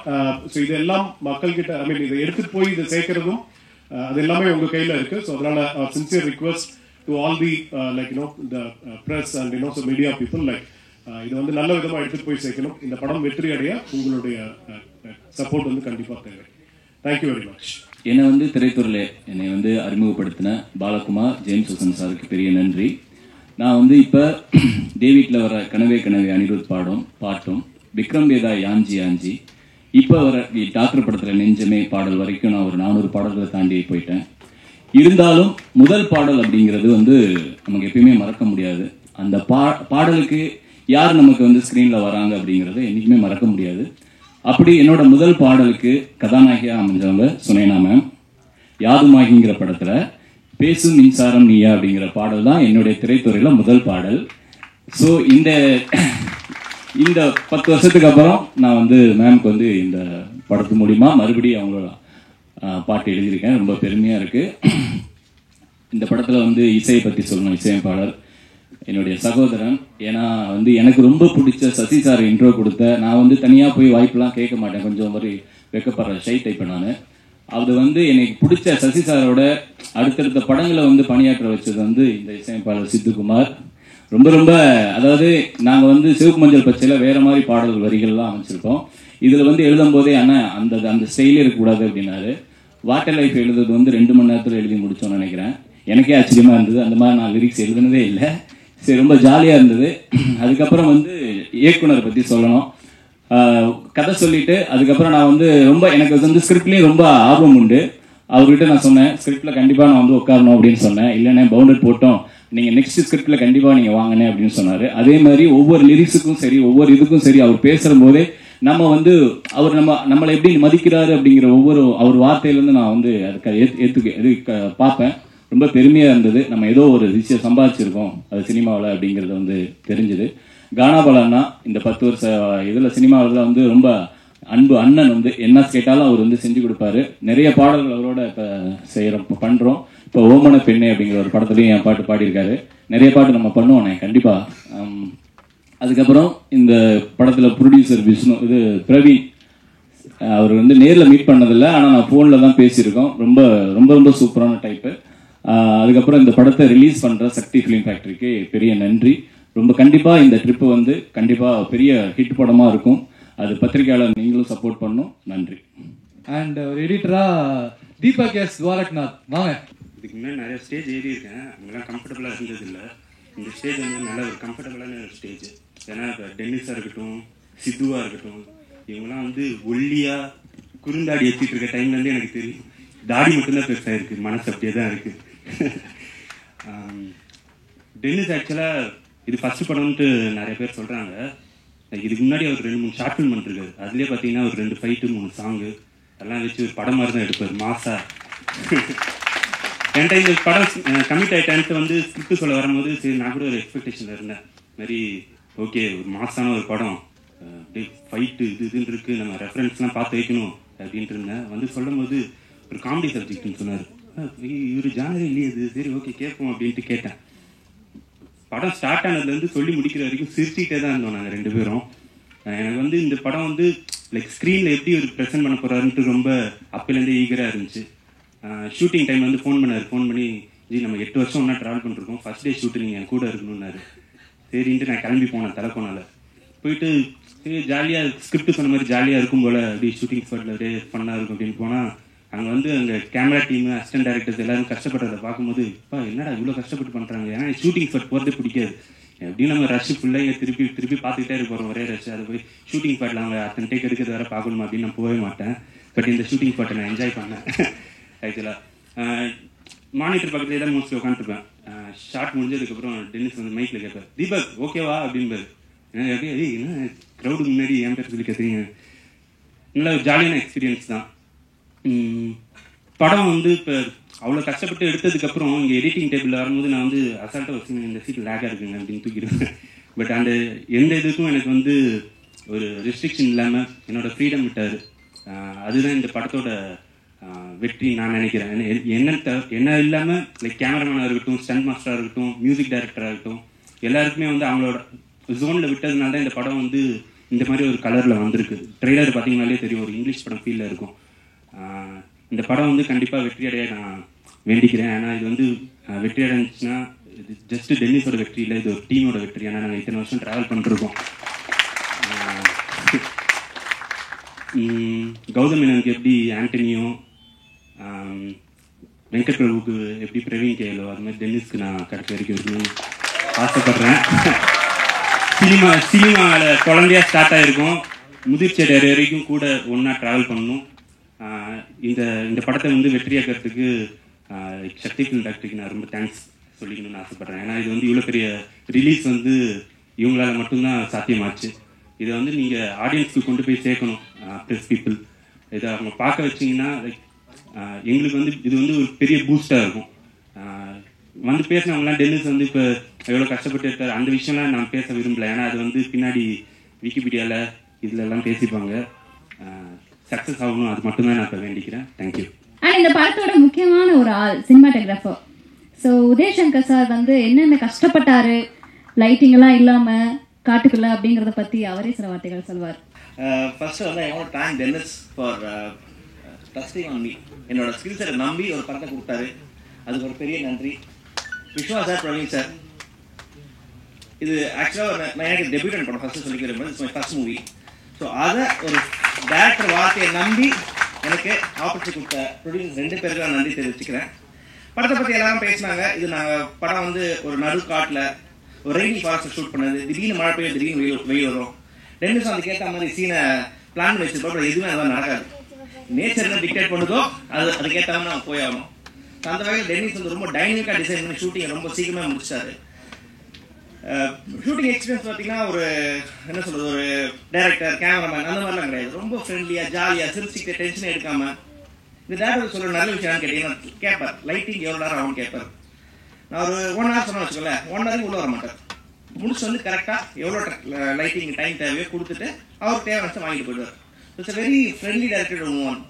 So இதெல்லாம் மக்கள்கிட்ட ஐ மீன் இதை எடுத்துட்டு போய் இதை சேர்க்கறதும் அது எல்லாமே உங்கள் கையில் இருக்கு. ஸோ அதனால sincere request to all the like the press and so media people like இது வந்து நல்ல விதமாக எடுத்துட்டு போய் சேர்க்கணும். இந்த படம் வெற்றி அடைய உங்களுடைய சப்போர்ட் வந்து கண்டிப்பாக தேவை. Thank you very much. என்னை வந்து திரைத்துறையில் என்னை வந்து அறிமுகப்படுத்தின பாலகுமார் ஜேம்ஸ் வசன் சாருக்கு பெரிய நன்றி. நான் வந்து இப்போ டேவிட்ல வர கனவே கனவே அனிருத் பாட்டும் விக்ரம் வேதா யாஞ்சி யாஞ்சி இப்போ வர டாக்டர் படத்தில் நெஞ்சமே பாடல் வரைக்கும் நான் ஒரு 400 பாடல்களை தாண்டி போயிட்டேன். இருந்தாலும் முதல் பாடல் அப்படிங்கிறது வந்து நமக்கு எப்பயுமே மறக்க முடியாது. அந்த பாடலுக்கு யார் நமக்கு வந்து ஸ்க்ரீனில் வராங்க அப்படிங்கிறத என்றைக்குமே மறக்க முடியாது. அப்படி என்னோட முதல் பாடலுக்கு கதாநாயகியா அமைஞ்சவங்க சுனேனா மேம். யாதுமாகிங்கிற படத்துல பேசும் மின்சாரம் நீயா அப்படிங்கிற பாடல் தான் என்னுடைய திரைத்துறையில முதல் பாடல். ஸோ இந்த 10 வருஷத்துக்கு அப்புறம் நான் வந்து மேம்க்கு வந்து இந்த படத்து மூலிமா மறுபடியும் அவங்களோட பாட்டு எழுதியிருக்கேன். ரொம்ப பெருமையா இருக்கு. இந்த படத்துல வந்து இசையை பத்தி சொல்லணும். இசையமைப்பாளர் என்னுடைய சகோதரன். ஏன்னா வந்து எனக்கு ரொம்ப பிடிச்ச சசி சார் இன்ட்ரோ கொடுத்த நான் வந்து தனியாக போய் வாய்ப்பெல்லாம் கேட்க மாட்டேன். கொஞ்சம் மாதிரி வெக்கப்படுற ஷை டைப் நான். அது வந்து எனக்கு பிடிச்ச சசி சாரோட அடுத்தடுத்த படங்களை வந்து பணியாற்ற வச்சது வந்து இந்த இசையமைப்பாளர் சித்துக்குமார். ரொம்ப ரொம்ப அதாவது நாங்கள் வந்து சிவப்பு மஞ்சள் பச்சையில் வேற மாதிரி பாடல் வரிகள்லாம் அமைச்சிருக்கோம். இதில் வந்து எழுதும் போதே ஆனால் அந்த ஸ்டைலே இருக்கக்கூடாது அப்படின்னாரு. வாட்டர் லைஃப் எழுதுறது வந்து 2 மணி நேரத்தில் எழுதி முடிச்சோன்னு நினைக்கிறேன். எனக்கே ஆச்சரியமா இருந்தது. அந்த மாதிரி நான் லிரிக்ஸ் எழுதுனதே இல்லை. சரி, ரொம்ப ஜாலியாக இருந்தது. அதுக்கப்புறம் வந்து இயக்குனர் பற்றி சொல்லணும். கதை சொல்லிட்டு அதுக்கப்புறம் நான் வந்து ரொம்ப எனக்கு வந்து ஸ்கிரிப்ட்லேயும் ரொம்ப ஆர்வம் உண்டு. அவர்கிட்ட நான் சொன்னேன் ஸ்கிரிப்டில் கண்டிப்பாக நான் வந்து உட்காரணும் அப்படின்னு சொன்னேன். இல்லைன்னா பவுண்டட் போட்டோம், நீங்கள் நெக்ஸ்ட் ஸ்கிரிப்டில் கண்டிப்பாக நீங்கள் வாங்கினே அப்படின்னு சொன்னார். அதே மாதிரி ஒவ்வொரு லிரிக்ஸுக்கும் சரி ஒவ்வொரு இதுக்கும் சரி அவர் பேசுகிற போதே நம்ம வந்து அவர் நம்மளை எப்படி மதிக்கிறாரு அப்படிங்கிற ஒவ்வொரு அவர் வார்த்தையிலேருந்து நான் வந்து அதுக்கு பார்ப்பேன். ரொம்ப பெருமையாக இருந்தது. நம்ம ஏதோ ஒரு விஷயம் சம்பாதிச்சிருக்கோம் அது சினிமாவில் அப்படிங்கிறது வந்து தெரிஞ்சுது. கானாபாலன்னா இந்த 10 வருஷ இதில் சினிமாவில் வந்து ரொம்ப அன்பு அண்ணன். வந்து என்ன கேட்டாலும் அவர் வந்து செஞ்சு கொடுப்பாரு. நிறைய பாடல்கள் அவரோட இப்போ செய்கிறோம் பண்ணுறோம். இப்போ ஓமன பெண்ணே அப்படிங்கிற ஒரு படத்துலையும் என் பாட்டு பாடியிருக்காரு. நிறைய பாட்டு நம்ம பண்ணுவோண்ணே கண்டிப்பாக. அதுக்கப்புறம் இந்த படத்தில் ப்ரொடியூசர் பிரவீன் அவர் வந்து நேரில் மீட் பண்ணதில்லை, ஆனால் நான் ஃபோனில் தான் பேசியிருக்கோம். ரொம்ப ரொம்ப ரொம்ப சூப்பரான டைப்பு. அதுக்கப்புறம் இந்த படத்தை ரிலீஸ் பண்ணுற சக்தி ஃபிலிம் ஃபேக்டரிக்கு பெரிய நன்றி. ரொம்ப கண்டிப்பாக இந்த ட்ரிப்பு வந்து கண்டிப்பாக பெரிய ஹிட் படமாக இருக்கும். அது பத்திரிகையாளர் நீங்களும் சப்போர்ட் பண்ணணும். நன்றி. அண்ட் ஒரு எடிட்டரா தீபக் எஸ் துவாரக்நாத் வாங்க. இதுக்கு முன்னாடி நிறைய ஸ்டேஜ் ஏறி இருக்கேன். அங்கெல்லாம் கம்ஃபர்டபுளாக இருந்ததில்லை. இந்த ஸ்டேஜ் வந்து நல்ல ஒரு கம்ஃபர்டபுளான ஒரு ஸ்டேஜ். ஏன்னா இப்போ டென்னிஸாக இருக்கட்டும், சித்துவாக இருக்கட்டும், இவங்கெல்லாம் வந்து ஒல்லியாக குறுந்தாடி ஏற்றிட்டு இருக்க டைம்லேருந்து எனக்கு தெரியும் தாடி மட்டும்தான் பெருசாக இருக்குது, மனசு அப்படியே தான் இருக்குது. டென்னிஸ் ஆக்சுவலாக இது ஃபர்ஸ்ட் படம்ன்ட்டு நிறைய பேர் சொல்கிறாங்க. இதுக்கு முன்னாடி அவர் 2-3 ஷார்ட் ஃபில்ம் பண்ணிருக்காரு. அதுலேயே பார்த்தீங்கன்னா ஒரு 2 ஃபைட்டு 3 சாங்கு எல்லாம் வச்சு ஒரு படம் மாதிரி தான் எடுப்பார் மாசா. என்கிட்ட இந்த படம் கமிட் ஆகிட்டேன்ட்டு வந்து ஸ்கிரிப்ட் சொல்ல வரும்போது சரி நான் கூட ஒரு எக்ஸ்பெக்டேஷனில் இருந்தேன். மாதிரி ஓகே ஒரு மாசான ஒரு படம் அப்படியே ஃபைட்டு இதுன்னு இருக்குது, நம்ம ரெஃபரன்ஸ்லாம் பார்த்து வைக்கணும் அப்படின்ட்டு இருந்தேன். வந்து சொல்லும் போது ஒரு காமெடி சப்ஜெக்ட்னு சொன்னார். இவர் ஜானரே இல்லையே இது, சரி ஓகே கேட்போம் அப்படின்ட்டு கேட்டேன். படம் ஸ்டார்ட் ஆனதுலேருந்து சொல்லி முடிக்கிற வரைக்கும் சிரிச்சிக்கிட்டே தான் இருந்தோம் நாங்கள் 2 பேரும். எனக்கு வந்து இந்த படம் வந்து லைக் ஸ்க்ரீனில் எப்படி ஒரு ப்ரெசென்ட் பண்ண போகிறாருன்ட்டு ரொம்ப அப்போலேருந்தே ஈகராக இருந்துச்சு. ஷூட்டிங் டைம் வந்து ஃபோன் பண்ணி ஜி நம்ம 8 வருஷம் ஒன்றா ட்ராவல் பண்ணிருக்கோம், ஃபர்ஸ்ட் டே ஷூட்டு நீங்கள் என் கூட இருக்கணும்னாரு. சரின்ட்டு நான் கிளம்பி போனேன் தலைக்கோனால. போயிட்டு சரி ஜாலியாக ஸ்கிரிப்ட் சொன்ன மாதிரி ஜாலியாக இருக்கும் போல் அப்படி ஷூட்டிங் ஸ்பாட்டில் அப்படியே ஃபன்னாக இருக்கும் அப்படின்னு போனால் அங்கே வந்து அங்கே கேமரா டீமு அசிஸ்டன்ட் டைரக்டர்ஸ் எல்லாரும் கஷ்டப்படுறதை பார்க்கும்போது என்னடா இவ்வளோ கஷ்டப்பட்டு பண்ணுறாங்க. ஏன்னா ஷூட்டிங் ஸ்பாட் போகிறதே பிடிக்காது. எப்படியும் நம்ம ரஷ் ஃபுல்லாக இங்கே திருப்பி திருப்பி பார்த்துக்கிட்டே இருப்போம் ஒரே ரஷ். அது போய் ஷூட்டிங் ஸ்பாட்டில் அவங்க அத்தனை டேக் எடுக்கிறது வேறு பார்க்கணுமா அப்படின்னு நான் போகவே மாட்டேன். பட் இந்த ஷூட்டிங் ஸ்பாட்டை நான் என்ஜாய் பண்ணேன் ஆக்சுவலாக. மானிட்டர் பக்கத்துலேயே தான் மோஸ்ட்லி உட்காந்துருப்பேன். ஷார்ட் முடிஞ்சதுக்கப்புறம் டென்னிஸ் வந்து மைக்கில் கேட்பார், தீபக் ஓகேவா அப்படின்பாரு. என்ன க்ரௌடுக்கு முன்னாடி என் பேர் சொல்லி கேட்குறீங்க. நல்ல ஒரு ஜாலியான எக்ஸ்பீரியன்ஸ் தான். படம் வந்து இப்போ அவ்வளோ கஷ்டப்பட்டு எடுத்ததுக்கப்புறம் இங்கே எடிட்டிங் டேபிளில் வரும்போது நான் வந்து அசால்ட்டாக வச்சுங்க இந்த சீட் லேக்காக இருக்குங்க அப்படின்னு தூக்கிடுவேன். பட் அந்த எந்த இதுக்கும் எனக்கு வந்து ஒரு ரெஸ்ட்ரிக்ஷன் இல்லாமல் என்னோடய ஃப்ரீடம் விட்டார். அதுதான் இந்த படத்தோட வெற்றி நான் நினைக்கிறேன். என்ன இல்லாமல் லைக் கேமராமேனாக இருக்கட்டும், ஸ்டண்ட் மாஸ்டராக இருக்கட்டும், மியூசிக் டைரக்டராக இருக்கட்டும், எல்லாருக்குமே வந்து அவங்களோட ஜோனில் விட்டதுனால தான் இந்த படம் வந்து இந்த மாதிரி ஒரு கலரில் வந்திருக்கு. ட்ரெய்லர் பார்த்தீங்கன்னாலே தெரியும், ஒரு இங்கிலீஷ் படம் ஃபீலில் இருக்கும். இந்த படம் வந்து கண்டிப்பாக வெற்றியடைய நான் வேண்டிக்கிறேன். ஏன்னா இது வந்து வெற்றி அடைஞ்சிச்சுன்னா இது ஜஸ்ட் டென்னிஸோட வெற்றி இல்லை, இது ஒரு டீமோட வெற்றி. ஏன்னா நாங்கள் இத்தனை வருஷம் ட்ராவல் பண்ணிருக்கோம். கௌதம் மேனனுக்கு எப்படி ஆண்டனியோ, வெங்கட் பிரபுக்கு எப்படி பிரவீன் கேலோ, அது மாதிரி டென்னிஸ்க்கு நான் கடைசி வரைக்கும் இருக்கணும்னு ஆசைப்படுறேன். சினிமாவில் குழந்தையா ஸ்டார்ட் ஆகிருக்கும், முதிர்ச்சி வரைக்கும் கூட ஒன்றா ட்ராவல் பண்ணணும். இந்த படத்தை வந்து வெற்றியாக்கிறதுக்கு சக்தி ஃபிலிம் ஃபேக்டரிக்கு நான் ரொம்ப தேங்க்ஸ் சொல்லிக்கணும்னு ஆசைப்பட்றேன். ஏன்னா இது வந்து இவ்வளோ பெரிய ரிலீஸ் வந்து இவங்களால மட்டும்தான் சாத்தியமாச்சு. இதை வந்து நீங்கள் ஆடியன்ஸ்க்கு கொண்டு போய் சேர்க்கணும். ப்ரெஸ் பீப்புள் இதை அவங்க பார்க்க வச்சிங்கன்னா லைக் எங்களுக்கு வந்து இது வந்து ஒரு பெரிய பூஸ்டாக இருக்கும். வந்து பேசினவங்களாம் டென்னிஸ் வந்து இப்போ எவ்வளோ கஷ்டப்பட்டு இருக்காரு அந்த விஷயம்லாம் நான் பேச விரும்பல. ஏன்னா அது வந்து பின்னாடி விக்கிபீடியாவில் இதில் எல்லாம் பேசிப்பாங்க. சக்ஸஸ் ஆகணும், அது மட்டும்தான் நான் இப்போ வேண்டிக்கிறேன். தேங்க்யூ. அண்ட் இந்த படத்தோட முக்கியமான ஒரு ஆள் சினிமாட்டோகிராஃபர். ஸோ உதயசங்கர் சார் வந்து என்னென்ன கஷ்டப்பட்டாரு லைட்டிங் எல்லாம் இல்லாமல் காட்டுக்குள்ள அப்படிங்கிறத பற்றி அவரே சில வார்த்தைகள் சொல்வார். ஃபர்ஸ்ட் வந்து I want to thank tennis for trusting on me. என்னோட ஸ்கில் செட்டை நம்பி ஒரு படத்தை கொடுத்தாரு, அதுக்கு ஒரு பெரிய நன்றி. விஸ்வா சார், பிரவீன் சார், இது ஆக்சுவலாக நான் எனக்கு டெபியூட்டன் படம் ஃபர்ஸ்ட் சொல்லிக்கிறேன். It's my first movie. So அதை ஒரு டேரக்டர் வார்த்தையை நம்பி எனக்கு ஆப்பர்ச்சுனிட்டி கொடுத்த ப்ரொடியூசர் 2 பேருக்கு நான் நன்றி தெரிவிச்சுக்கிறேன். படத்தை பற்றி எல்லாரும் பேசினாங்க. இது நாங்கள் படம் வந்து ஒரு நடு காட்டில் ஒரு ரெய்னி ஃபாரஸ்ட் ஷூட் பண்ணது. திடீர்னு மழை பெய்யும், திடீர்னு வெயில் வரும். டென்னிஸ் அதுக்கு ஏற்ற மாதிரி சீனை பிளான் பண்ணி வச்சிருப்போம். அப்புறம் எதுவுமே அதெல்லாம் நடக்காது. நேச்சர் என்ன டிக்டேட் பண்ணுதோ அதுக்கேற்ற மாதிரி நம்ம போய் ஆகணும். அந்த வகையில் டென்னிஸ் வந்து ரொம்ப டைனமிக்காக டிசைன் பண்ணி ஷூட்டிங் ரொம்ப சீக்கிரமாக முடிச்சாரு. ஷூட்டிங் எக்ஸ்பீரியன்ஸ் பார்த்தீங்கன்னா ஒரு என்ன சொல்றது, ஒரு டைரக்டர், கேமராமேன் அந்த மாதிரிலாம் கிடையாது. ரொம்ப ஃப்ரெண்ட்லியாக ஜாலியாக சிரிச்சுக்கிட்டு டென்ஷன் எடுக்காமல். இந்த டேரக்டர் சொல்கிற நல்ல விஷயம் கேட்டீங்கன்னா கேட்பார், லைட்டிங் எவ்வளோ நேரம் ஆகும் கேட்பார். நான் ஒரு 1 hour சொன்னேன் வச்சுக்கோங்கள, 1 hour உள்ள வர மாட்டார். முடிச்சு வந்து கரெக்டாக எவ்வளோ லைட்டிங் டைம் தேவையோ கொடுத்துட்டு அவர் தேவை வச்சு வாங்கிட்டு போயிடுவார். It's a very friendly director move on.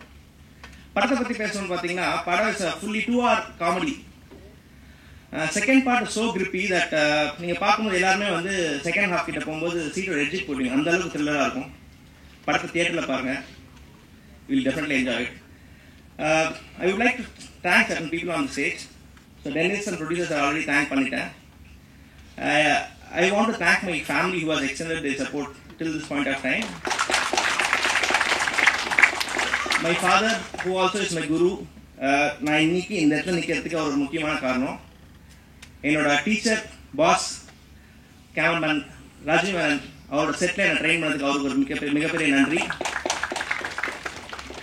படத்தை பற்றி பேசணும்னு பார்த்தீங்கன்னா படம் is fully 2 hour comedy. Second part so creepy that நீங்கள் பார்க்கும்போது எல்லாருமே வந்து செகண்ட் ஹாஃப் கிட்ட போகும்போது சீட்டோட எட்ஜுக்கு போடுவீங்க. அந்த அளவுக்கு த்ரில்லராக இருக்கும். படத்தை தியேட்டரில் பாருங்க, will definitely enjoy it. I would like to thank certain people on the stage. So Dennis and producers are already thank பண்ணிட்டேன். I want to thank my family who has extended their support till this point of time. My father who also is my guru. நான் இன்னைக்கு இந்த இடத்துல நிற்கிறதுக்கு அவர் முக்கியமான காரணம். என்னோட teacher, boss, cameraman Rajiv Menon, அவரோட செட்டில் என்னை ட்ரெயின் பண்ணதுக்கு அவருக்கு ஒரு மிகப்பெரிய நன்றி.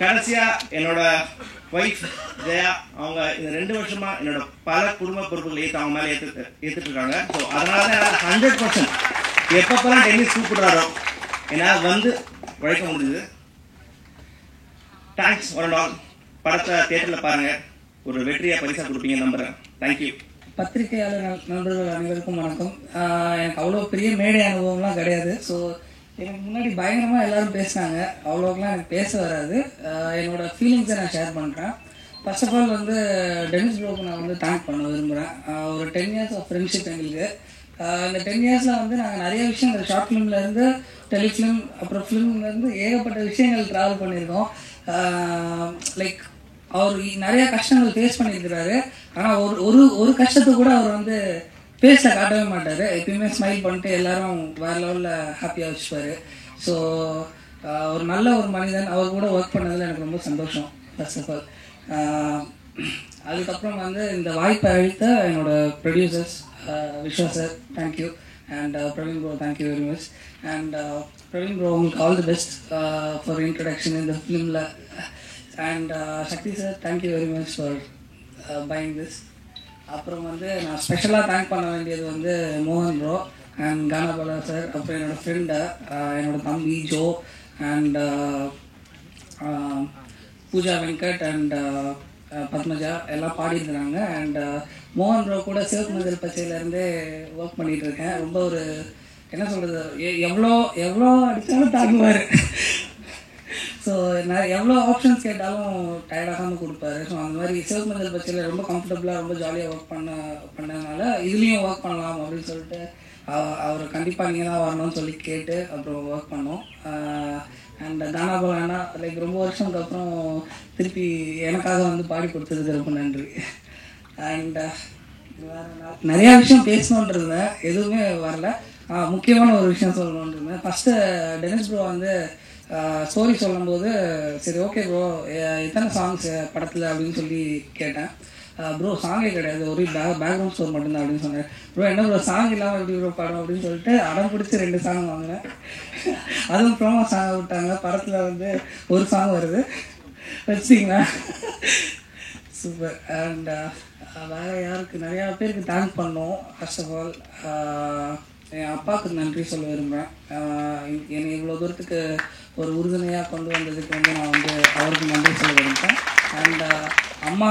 கடைசியாக என்னோட ஒய்ஃப் ஜெயா, அவங்க இந்த 2 வருஷமா என்னோட பல குடும்ப பொறுப்புகளை அவங்க மேலே ஏற்றுட்டு இருக்காங்க. ஸோ அதனால தான் 100% எப்பப்பெல்லாம் டென்னிஸ் கூப்பிடுறாரோ என்னால் வந்து உழைக்க முடியுது. Thanks one and all. படத்தை தியேட்டரில் பாருங்க, ஒரு வெற்றியை பரிசாக கொடுப்பீங்க நம்புறேன். தேங்க்யூ. பத்திரிகையாளர் நண்பர்கள் அனைவருக்கும் வணக்கம். எனக்கு அவ்வளோ பெரிய மேடை அனுபவம்லாம் கிடையாது. ஸோ எனக்கு முன்னாடி பயங்கரமாக எல்லாரும் பேசினாங்க, அவ்வளோக்கெலாம் எனக்கு பேச வராது. என்னோட ஃபீலிங்ஸை நான் ஷேர் பண்ணுறேன். ஃபர்ஸ்ட் ஆஃப் ஆல் வந்து டென்னிஸ் ப்ரோக்கு நான் வந்து தேங்க் பண்ண விரும்புகிறேன். ஒரு 10 years ஆஃப் ஃப்ரெண்ட்ஷிப் எங்களுக்கு. இந்த 10 yearsல வந்து நாங்கள் நிறைய விஷயங்கள் ஷார்ட் ஃபிலிம்லேருந்து டெலிஃபிலிம் அப்புறம் ஃபிலிம்லேருந்து ஏகப்பட்ட விஷயங்கள் ட்ராவல் பண்ணியிருக்கோம். லைக் அவர் நிறைய கஷ்டங்கள் ஃபேஸ் பண்ணியிருக்கிறாரு. ஆனால் ஒரு கஷ்டத்தை கூட அவர் வந்து ஃபேஸில் காட்டவே மாட்டார். எப்பயுமே ஸ்மைல் பண்ணிட்டு எல்லாரும் வேறு லெவலில் ஹாப்பியாக வச்சுப்பார். ஸோ ஒரு நல்ல ஒரு மனிதன். அவர் கூட ஒர்க் பண்ணதில் எனக்கு ரொம்ப சந்தோஷம் ஃபர்ஸ்ட் ஆஃப் ஆல். அதுக்கப்புறம் வந்து இந்த வாய்ப்பை அளித்த என்னோட producers Viswa sir thank you. And Praveen bro thank you very much. And Praveen bro உங்களுக்கு all the best for introduction இந்த ஃபிலிமில். And Sakthi sir thank you very much for buying this. அப்புறம் வந்து நான் ஸ்பெஷலாக தேங்க் பண்ண வேண்டியது வந்து மோகன் ப்ரோ அண்ட் கானாபாலா சார், அப்புறம் என்னோடய ஃப்ரெண்டு என்னோடய தம்பி ஜோ அண்ட் பூஜா வெங்கட் அண்ட் பத்மஜா எல்லாம் பாடியிருந்தாங்க. அண்ட் மோகன் ப்ரோ கூட சிவப்பு மஞ்சள் பச்சையிலேருந்தே ஒர்க் பண்ணிகிட்டு இருக்கேன். ரொம்ப ஒரு என்ன சொல்கிறது, எவ்வளோ அடித்தாலும் தாங்குவார். ஸோ நான் எவ்வளோ ஆப்ஷன்ஸ் கேட்டாலும் டயர்டாகாமல் கொடுப்பாரு. ஸோ அந்த மாதிரி சிவப்பு மஞ்சள் பச்சையில் ரொம்ப கம்ஃபர்டபுளாக ரொம்ப ஜாலியாக ஒர்க் பண்ணதுனால இதுலேயும் ஒர்க் பண்ணலாம் அப்படின்னு சொல்லிட்டு அவர் கண்டிப்பாக நீங்கள் தான் வரணும்னு சொல்லி கேட்டு அப்புறம் ஒர்க் பண்ணோம். அண்ட் கானாபாலா லைக் ரொம்ப வருஷத்துக்கு அப்புறம் திருப்பி எனக்காக வந்து பாடி கொடுத்ததுக்கு ரொம்ப நன்றி. அண்ட் நிறையா விஷயம் பேசணுன்ட்டு இருந்தேன், எதுவுமே வரல. முக்கியமான ஒரு விஷயம் சொல்லணுன்ட்டு இருந்தேன். ஃபஸ்ட்டு டெனிஸ் ப்ரோ வந்து ஸ்டோரி சொல்லும்போது சரி ஓகே ப்ரோ எத்தனை சாங்ஸ் படத்தில் அப்படின்னு சொல்லி கேட்டேன். ப்ரோ சாங்கே கிடையாது, ஒரு பேக்ரவுண்ட் ஸ்கோர் மட்டும்தான் அப்படின்னு சொன்னேன். ப்ரோ என்ன ப்ரோ சாங் இல்லாமல் எப்படி ப்ரோ படம் அப்படின்னு சொல்லிட்டு அடம் பிடிச்சி 2 சாங் வாங்கினேன். அதுவும் ப்ரோமோ சாங் விட்டாங்க. படத்தில் வந்து ஒரு சாங் வருது, வச்சிங்களா சூப்பர். அண்ட் வேறு யாருக்கு நிறையா பேருக்கு தேங்க் பண்ணோம். ஃபர்ஸ்ட் ஆஃப் ஆல் என் அப்பாவுக்கு நன்றி சொல்ல விரும்புகிறேன். என்னை இவ்வளோ தூரத்துக்கு ஒரு உறுதுணையாக கொண்டு வந்ததுக்கு வந்து நான் வந்து அவருக்கு நன்றி சொல்ல விரும்புகிறேன். அண்ட் அம்மா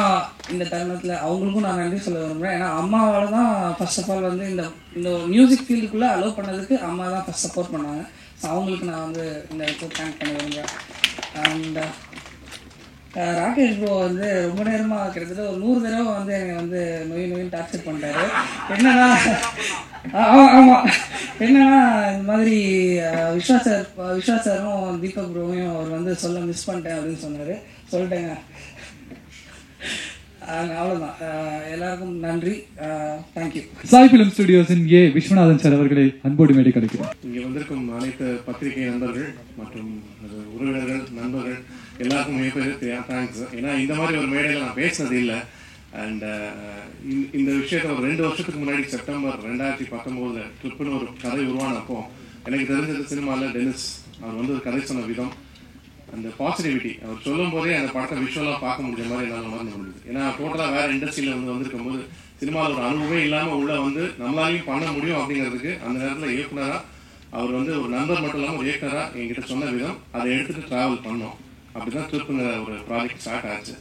இந்த தருணத்தில் அவங்களுக்கும் நான் நன்றி சொல்ல விரும்புகிறேன். ஏன்னா அம்மாவால் தான் ஃபர்ஸ்ட் ஆஃப் ஆல் வந்து இந்த மியூசிக் ஃபீல்டுக்குள்ளே அலோவ் பண்ணதுக்கு அம்மா தான் ஃபஸ்ட் சப்போர்ட் பண்ணாங்க. ஸோ அவங்களுக்கு நான் வந்து இந்த இடத்துல தேங்க் பண்ண விரும்புகிறேன். அண்ட் ராகேஷ் ப்ரோ வந்து ரொம்ப நேரமாக கிட்டத்தட்ட ஒரு 100 தடவை வந்து என்னை வந்து நோயின் டார்ச்சர் பண்ணிட்டாரு. என்னன்னா ஆமாம் என்னன்னா இந்த மாதிரி விஸ்வா சாரும் தீபக் ப்ரோவையும் அவர் வந்து சொல்ல மிஸ் பண்ணிட்டேன் அப்படின்னு சொன்னார். சொல்லிட்டேங்க, அவ்வளோதான். எல்லாருக்கும் நன்றி, தேங்க்யூ. சாய் ஃபிலிம் ஸ்டுடியோஸின் விஸ்வநாதன் சார் அவர்களை அன்போடு மேடை கிடைக்கிறோம். இங்கே வந்திருக்கும் அனைத்து பத்திரிகை நண்பர்கள் மற்றும் உறவினர்கள் நண்பர்கள் எல்லாருக்கும் மிகப்பெரிய தேங்க்ஸ். ஏன்னா இந்த மாதிரி ஒரு மேடையில் நான் பேசினது இல்லை. அண்ட் இந்த விஷயத்தை ஒரு 2 வருஷத்துக்கு முன்னாடி செப்டம்பர் 2019 ட்ரிப்புன்னு ஒரு கதை உருவானப்போ எனக்கு தெரிஞ்சது சினிமாவில் டெனிஸ் அவர் வந்து ஒரு கதை சொன்ன விதம், அந்த பாசிட்டிவிட்டி அவர் சொல்லும் போதே அந்த படத்தை விஷுவலாக பார்க்க முடிஞ்ச மாதிரி என்னால் உணர்ந்து முடியுது. ஏன்னா டோட்டலாக வேறு இண்டஸ்ட்ரியில் வந்திருக்கும் போது சினிமாவில் ஒரு அனுபவமே இல்லாமல் உள்ள வந்து நம்மளாலையும் பண்ண முடியும் அப்படிங்கிறதுக்கு அந்த நேரத்தில் இயக்குனராக அவர் வந்து ஒரு நண்பர் மட்டும் இல்லாமல் ஒரு இயக்குனராக என்கிட்ட சொன்ன விதம், அதை எடுத்துகிட்டு ட்ராவல் பண்ணோம். அப்படிதான் ட்ரிப்புங்கிற ஒரு ப்ராஜெக்ட் ஸ்டார்ட் ஆச்சு.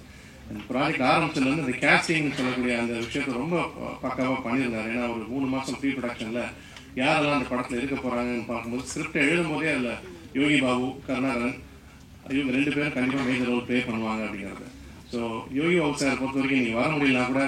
அந்த ப்ராஜெக்ட் ஆரம்பிச்சதுலேருந்து இந்த கேஸ்டிங்னு சொல்லக்கூடிய அந்த விஷயத்தை ரொம்ப பக்காவாக பண்ணியிருந்தார். ஏன்னா ஒரு 3 மாதம் ப்ரீ ப்ரொடக்ஷனில் யாரெல்லாம் அந்த படத்தில் இருக்க போகிறாங்கன்னு பார்க்கும்போது ஸ்கிரிப்டை எழுதும் போதே அதில் யோகி பாபு, கருணாகரன் இவங்க 2 பேரும் கண்டிப்பாக மேஜர் ரோல் ப்ளே பண்ணுவாங்க அப்படிங்கிறது. ஸோ யோகி பாபு சார் பொறுத்த வரைக்கும் நீங்கள் வர முடியலனா கூட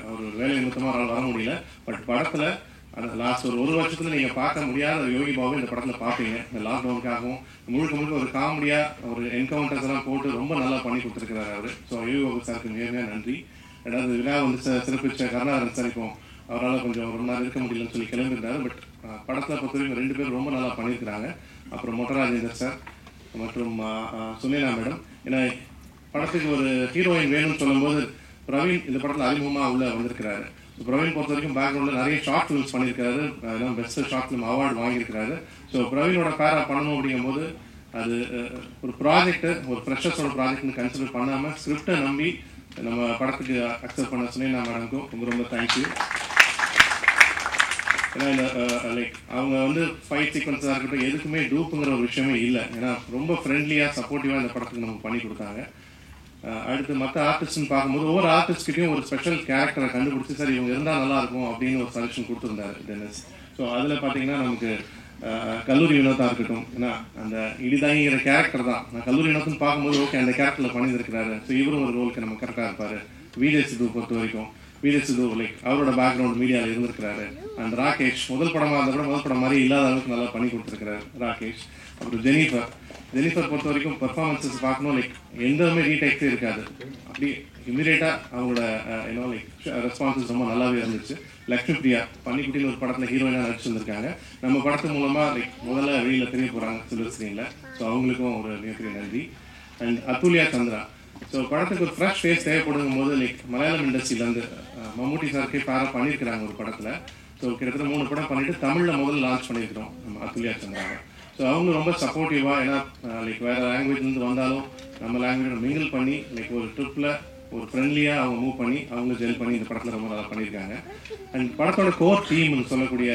அவர் வேலை நிமித்தமாக வர முடியல. பட் படத்தில் அந்த லாஸ்ட் ஒரு வருஷத்துல நீங்கள் பார்க்க முடியாத யோகி பாபு இந்த படத்தில் பார்ப்பீங்க. இந்த லாக்டவுனுக்காகவும் முழுக்க ஒரு காமெடியாக ஒரு என்கவுண்டர்ஸ் எல்லாம் போட்டு ரொம்ப நல்லா பண்ணி கொடுத்துருக்கிறாரு அவர். ஸோ யோகி பாபு சாருக்கு மிக நன்றி. ரெண்டாவது விழா வந்து சிறப்பிச்ச கருணாகரன் சார் இப்போ அவரால் கொஞ்சம் ரொம்ப நாள் இருக்க முடியலன்னு சொல்லி கிளம்பியிருந்தாரு. பட் படத்தில் பொறுத்த வரைக்கும் 2 பேரும் ரொம்ப நல்லா பண்ணியிருக்கிறாங்க. அப்புறம் மொட்டராஜேந்தர் சார் மற்றும் சுனேனா மேடம். ஏன்னா படத்துக்கு ஒரு ஹீரோயின் வேணும்னு சொல்லும்போது பிரவீன் இந்த படத்தில் அறிமுகமாக உள்ள வந்திருக்கிறாரு. பிரவீன் பொறுத்த வரைக்கும் பேக்ரவுண்டில் நிறைய ஷார்ட் ஃபிலிம்ஸ் பண்ணியிருக்காரு, அதெல்லாம் பெஸ்ட் ஷார்ட் ஃபிலிம் அவார்டு வாங்கியிருக்கிறாரு. ஸோ பிரவீனோட பேரா பண்ணணும் அப்படிங்கும்போது அது ஒரு ப்ராஜெக்ட், ஒரு ஃப்ரெஷர்ஸோட ப்ராஜெக்ட்னு கன்சிடர் பண்ணாமல் ஸ்கிரிப்டை நம்பி நம்ம படத்துக்கு அக்செப்ட் பண்ண சுனேனா மேடமுக்கும் ரொம்ப தேங்க்யூ. ஏன்னா இந்த லைக் அவங்க வந்து ஃபைட் சீக்வன்ஸாக இருக்கட்டும் எதுக்குமே டூப்புங்கிற ஒரு விஷயமே இல்லை. ஏன்னா ரொம்ப ஃப்ரெண்ட்லியாக சப்போர்ட்டிவாக இந்த படத்துக்கு நமக்கு பண்ணி கொடுத்தாங்க. அடுத்து மற்ற ஆர்டிஸ்ட்னு பார்க்கும்போது ஒவ்வொரு ஆர்டிஸ்ட்கிட்டையும் ஒரு ஸ்பெஷல் கேரக்டரை கண்டுபிடிச்சி சார் இவங்க இருந்தால் நல்லாயிருக்கும் அப்படின்னு ஒரு சஜஷன் கொடுத்துருந்தாரு டெனிஸ். ஸோ அதில் பார்த்தீங்கன்னா நமக்கு கல்லூரி வினோதாக இருக்கட்டும், ஏன்னா அந்த இடிதாங்கிற கேரக்டர் தான் நான் கல்லூரி வினோத்துன்னு பார்க்கும்போது ஓகே அந்த கேரக்டரில் பண்ணியிருக்கிறாரு. ஸோ இவரும் ஒரு ரோலுக்கு நம்ம கரெக்டாக இருப்பார். விஜய் சித்து பொறுத்த வரைக்கும் விஜய் சித்து லைக் அவரோட பேக்ரவுண்ட் மீடியாவில் இருந்திருக்கிறாரு. அண்ட் ராகேஷ் முதல் படமாக இருந்த கூட முதல் படம் மாதிரி இல்லாத அளவுக்கு நல்லா பண்ணி கொடுத்துருக்கிறாரு ராகேஷ். அப்புறம் ஜெனிஃபர் பொறுத்த வரைக்கும் பர்ஃபார்மன்ஸஸ் பார்க்கணும் லைக் எந்தவுமே ரீடேக்ஸே இருக்காது, அப்படி இமீடியட்டாக அவங்களோட ஏன்னோ லைக் ரெஸ்பான்சஸ் ரொம்ப நல்லாவே இருந்துச்சு. லக்ஷ்மி பிரியா பன்னிக்குட்டின்னு ஒரு படத்தில் ஹீரோயினாக நடிச்சிருந்துருக்காங்க. நம்ம படத்து மூலமாக லைக் முதல்ல வெளியில் தெரிய போகிறாங்க சில்வர் ஸ்க்ரீனில். ஸோ அவங்களுக்கும் ஒரு மிகப்பெரிய நன்றி. அண்ட் அதுல்யா சந்திரா. ஸோ படத்துக்கு ஒரு ஃப்ரெஷ் ஃபேஸ் தேவைப்படுங்கும் போது லைக் மலையாளம் இண்டஸ்ட்ரியிலேருந்து மம்முட்டி சாருக்கே பேராக பண்ணியிருக்கிறாங்க ஒரு படத்தில். ஸோ கிட்டத்தட்ட 3 படம் பண்ணிட்டு தமிழில் முதல்ல லான்ச் பண்ணியிருக்கிறோம் நம்ம அதுல்யா சந்திராவை. ஸோ அவங்க ரொம்ப சப்போர்ட்டிவாக, ஏன்னா லைக் வேறு லாங்குவேஜ்லேருந்து வந்தாலும் நம்ம லாங்குவேஜோட மிங்கிள் பண்ணி லைக் ஒரு ட்ரிப்பில் ஒரு ஃப்ரெண்ட்லியாக அவங்க மூவ் பண்ணி அவங்க ஜெல் பண்ணி இந்த படத்தில் ரொம்ப நல்லா பண்ணியிருக்காங்க. அண்ட் படத்தோட கோர் டீம்னு சொல்லக்கூடிய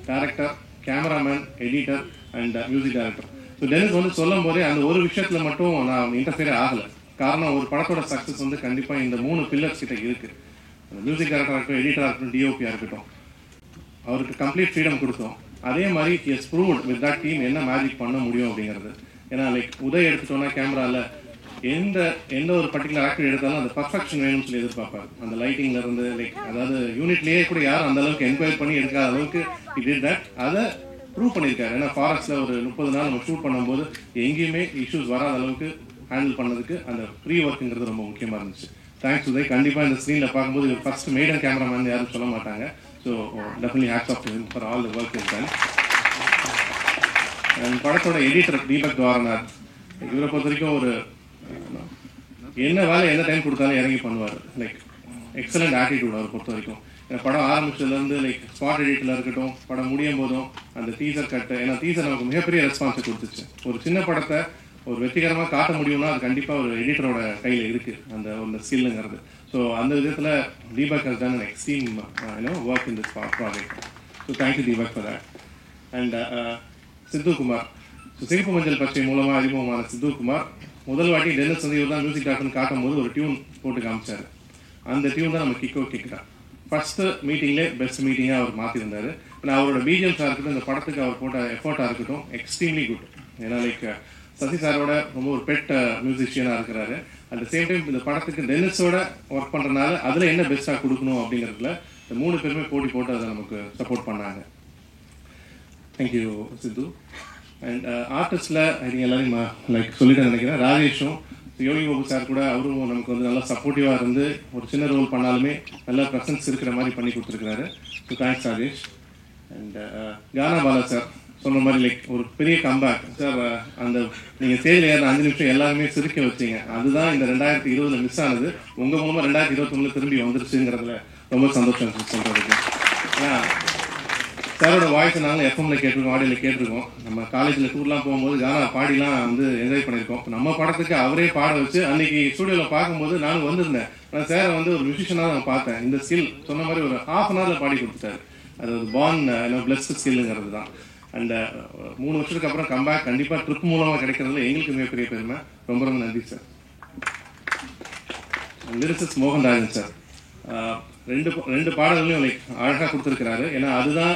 director, cameraman, editor and music director. So Denis வந்து சொல்லும் போதே அந்த ஒரு விஷயத்தில் மட்டும் நான் இன்டர்ஃபியரே ஆகலை. காரணம் ஒரு படத்தோட சக்ஸஸ் வந்து கண்டிப்பாக இந்த 3 பில்லர்ஸ் கிட்ட இருக்குது. அந்த மியூசிக் டைரக்டராக இருக்கட்டும், எடிட்டராக இருக்கட்டும், டிஓபியாக இருக்கட்டும், அவருக்கு கம்ப்ளீட் ஃப்ரீடம் கொடுத்தோம். அதே மாதிரி has proved with that team என்ன மேஜிக் பண்ண முடியும் அப்படிங்கிறது. ஏன்னா லைக் உதய் எடுத்துட்டோம்னா கேமராவில் எந்த ஒரு பர்டிகுலர் ஆக்டர் எடுத்தாலும் அந்த பர்ஃபெக்ஷன் வேணும்னு சொல்லி எதிர்பார்ப்பாரு. அந்த லைட்டிங்ல இருந்து லைக் அதாவது யூனிட்லேயே கூட யாரும் அந்த அளவுக்கு என்கொயர் பண்ணி எடுக்காத அளவுக்கு இட் தட் அதை ப்ரூவ் பண்ணியிருக்காரு. ஏன்னா ஃபாரஸ்ட்ல ஒரு 30 நாள் நம்ம ஷூட் பண்ணும்போது எங்கேயுமே இஷ்யூஸ் வராத அளவுக்கு ஹேண்டில் பண்ணதுக்கு அந்த ப்ரீ ஒர்க்குங்கிறது ரொம்ப முக்கியமாக இருந்துச்சு. தேங்க்ஸ் உதய். கண்டிப்பாக இந்த ஸ்க்ரீனில் பார்க்கும்போது ஃபர்ஸ்ட் மெய்டன் கேமராமேன் யாரும் சொல்ல மாட்டாங்க. So definitely hats off for all the work is done. படத்தோட எடிட்டர் தீபக் துவாரநாத், இவரை பொறுத்த வரைக்கும் ஒரு என்ன வேலை என்ன டைம் கொடுத்தாலும் இறங்கி பண்ணுவார். லைக் எக்ஸலண்ட் ஆட்டிடியூட் அவரை பொறுத்த வரைக்கும். ஏன்னா படம் ஆரம்பிச்சதுலேருந்து லைக் ஸ்பாட் எடிட்டில் இருக்கட்டும், படம் முடியும் போதும் அந்த டீசர் கட்டு, ஏன்னா டீசர் நமக்கு மிகப்பெரிய ரெஸ்பான்ஸை கொடுத்துச்சு. ஒரு சின்ன படத்தை ஒரு வெற்றிகரமாக காட்ட முடியும்னா அது கண்டிப்பாக ஒரு எடிட்டரோட கையில் இருக்குது அந்த ஸ்கில்லுங்கிறது. ஸோ அந்த விதத்தில் Deepak has done an extreme work in this project. So thank you Deepak for that. And Siddhu Kumar, so சிகப்பு மஞ்சள் பச்சை மூலமாக அறிமுகமான சித்து குமார் முதல் வாட்டி டென்னிஸ் வந்து இவர் தான் மியூசிக் டாக்டர்னு காட்டும் போது ஒரு டியூன் போட்டு காமிச்சார். அந்த டியூன் தான் நம்ம கிக்கா ஃபர்ஸ்ட் மீட்டிங்லேயே பெஸ்ட் மீட்டிங்காக அவர் மாற்றிருந்தார். ஆனால் அவரோட பிஜிஎம்ஸாக இருக்கட்டும், இந்த படத்துக்கு அவர் போட்ட எஃபர்ட்டாக இருக்கட்டும் எக்ஸ்ட்ரீம்லி குட். ஏன்னா லைக் சசி சாரோட ரொம்ப ஒரு பெட் மியூசிஷியனாக இருக்கிறாரு. அட் த சேம் டைம் இந்த படத்துக்கு டென்னிஸோட ஒர்க் பண்ணுறதுனால அதில் என்ன பெஸ்ட்டாக கொடுக்கணும் அப்படிங்கிறதுல இந்த 3 பேருமே போட்டி போட்டு அதை நமக்கு சப்போர்ட் பண்ணாங்க. தேங்க்யூ சித்து. அண்ட் ஆர்டிஸ்டில் ஐ எல்லாரும் லைக் சொல்லிட்டு நினைக்கிறேன். ராஜேஷும் யோகி பாபு சார் கூட அவரும் நமக்கு வந்து நல்லா சப்போர்ட்டிவாக இருந்து ஒரு சின்ன ரோல் பண்ணாலுமே நல்லா ப்ரெசன்ஸ் இருக்கிற மாதிரி பண்ணி கொடுத்துருக்கிறாரு. So thanks Rajesh. And Gana Bala sir சொன்ன மாதிரி லைக் ஒரு பெரிய கம்பேக் சார். அந்த நீங்கள் ஸ்டேஜில் ஏற 5 நிமிஷம் எல்லாருமே சிரிக்க வச்சிங்க. அதுதான் இந்த 2020 மிஸ் ஆனது. உங்கள் மூலமாக 2021 திரும்பி வந்துருச்சுங்கிறதுல ரொம்ப சந்தோஷம் சொல்கிறதுக்கு. ஏன்னா சாரோட வாய்ஸை நாங்கள் எஃப்எம்ல கேட்டிருக்கோம், ஆடியோவில் கேட்டிருக்கோம். நம்ம காலேஜில் டூர்லாம் போகும்போது கானா பாடிலாம் வந்து என்ஜாய் பண்ணியிருக்கோம். நம்ம படத்துக்கு அவரே பாட வச்சு அன்னைக்கு ஸ்டூடியோவில் பார்க்கும்போது நானும் வந்திருந்தேன். ஆனால் சாரை வந்து ஒரு மியூசிஷியனாக நான் பார்த்தேன். இந்த ஸ்கில் சொன்ன மாதிரி ஒரு ½ hourல பாடி கொடுத்துட்டாரு. அது ஒரு பார்ன் பிளஸ்ட் ஸ்கில்லுங்கிறது தான். அண்ட் 3 வருஷத்துக்கு அப்புறம் கம்பேக் கண்டிப்பாக ட்ரிப் மூலமாக கிடைக்கிறதுல எங்களுக்கு மிகப்பெரிய பெருமை. ரொம்ப ரொம்ப நன்றி சார். லிரிசிஸ்ட் மோகன்ராஜன் சார் ரெண்டு பாடல்களையும் லைக் அழகாக கொடுத்துருக்கிறாரு. ஏன்னா அதுதான்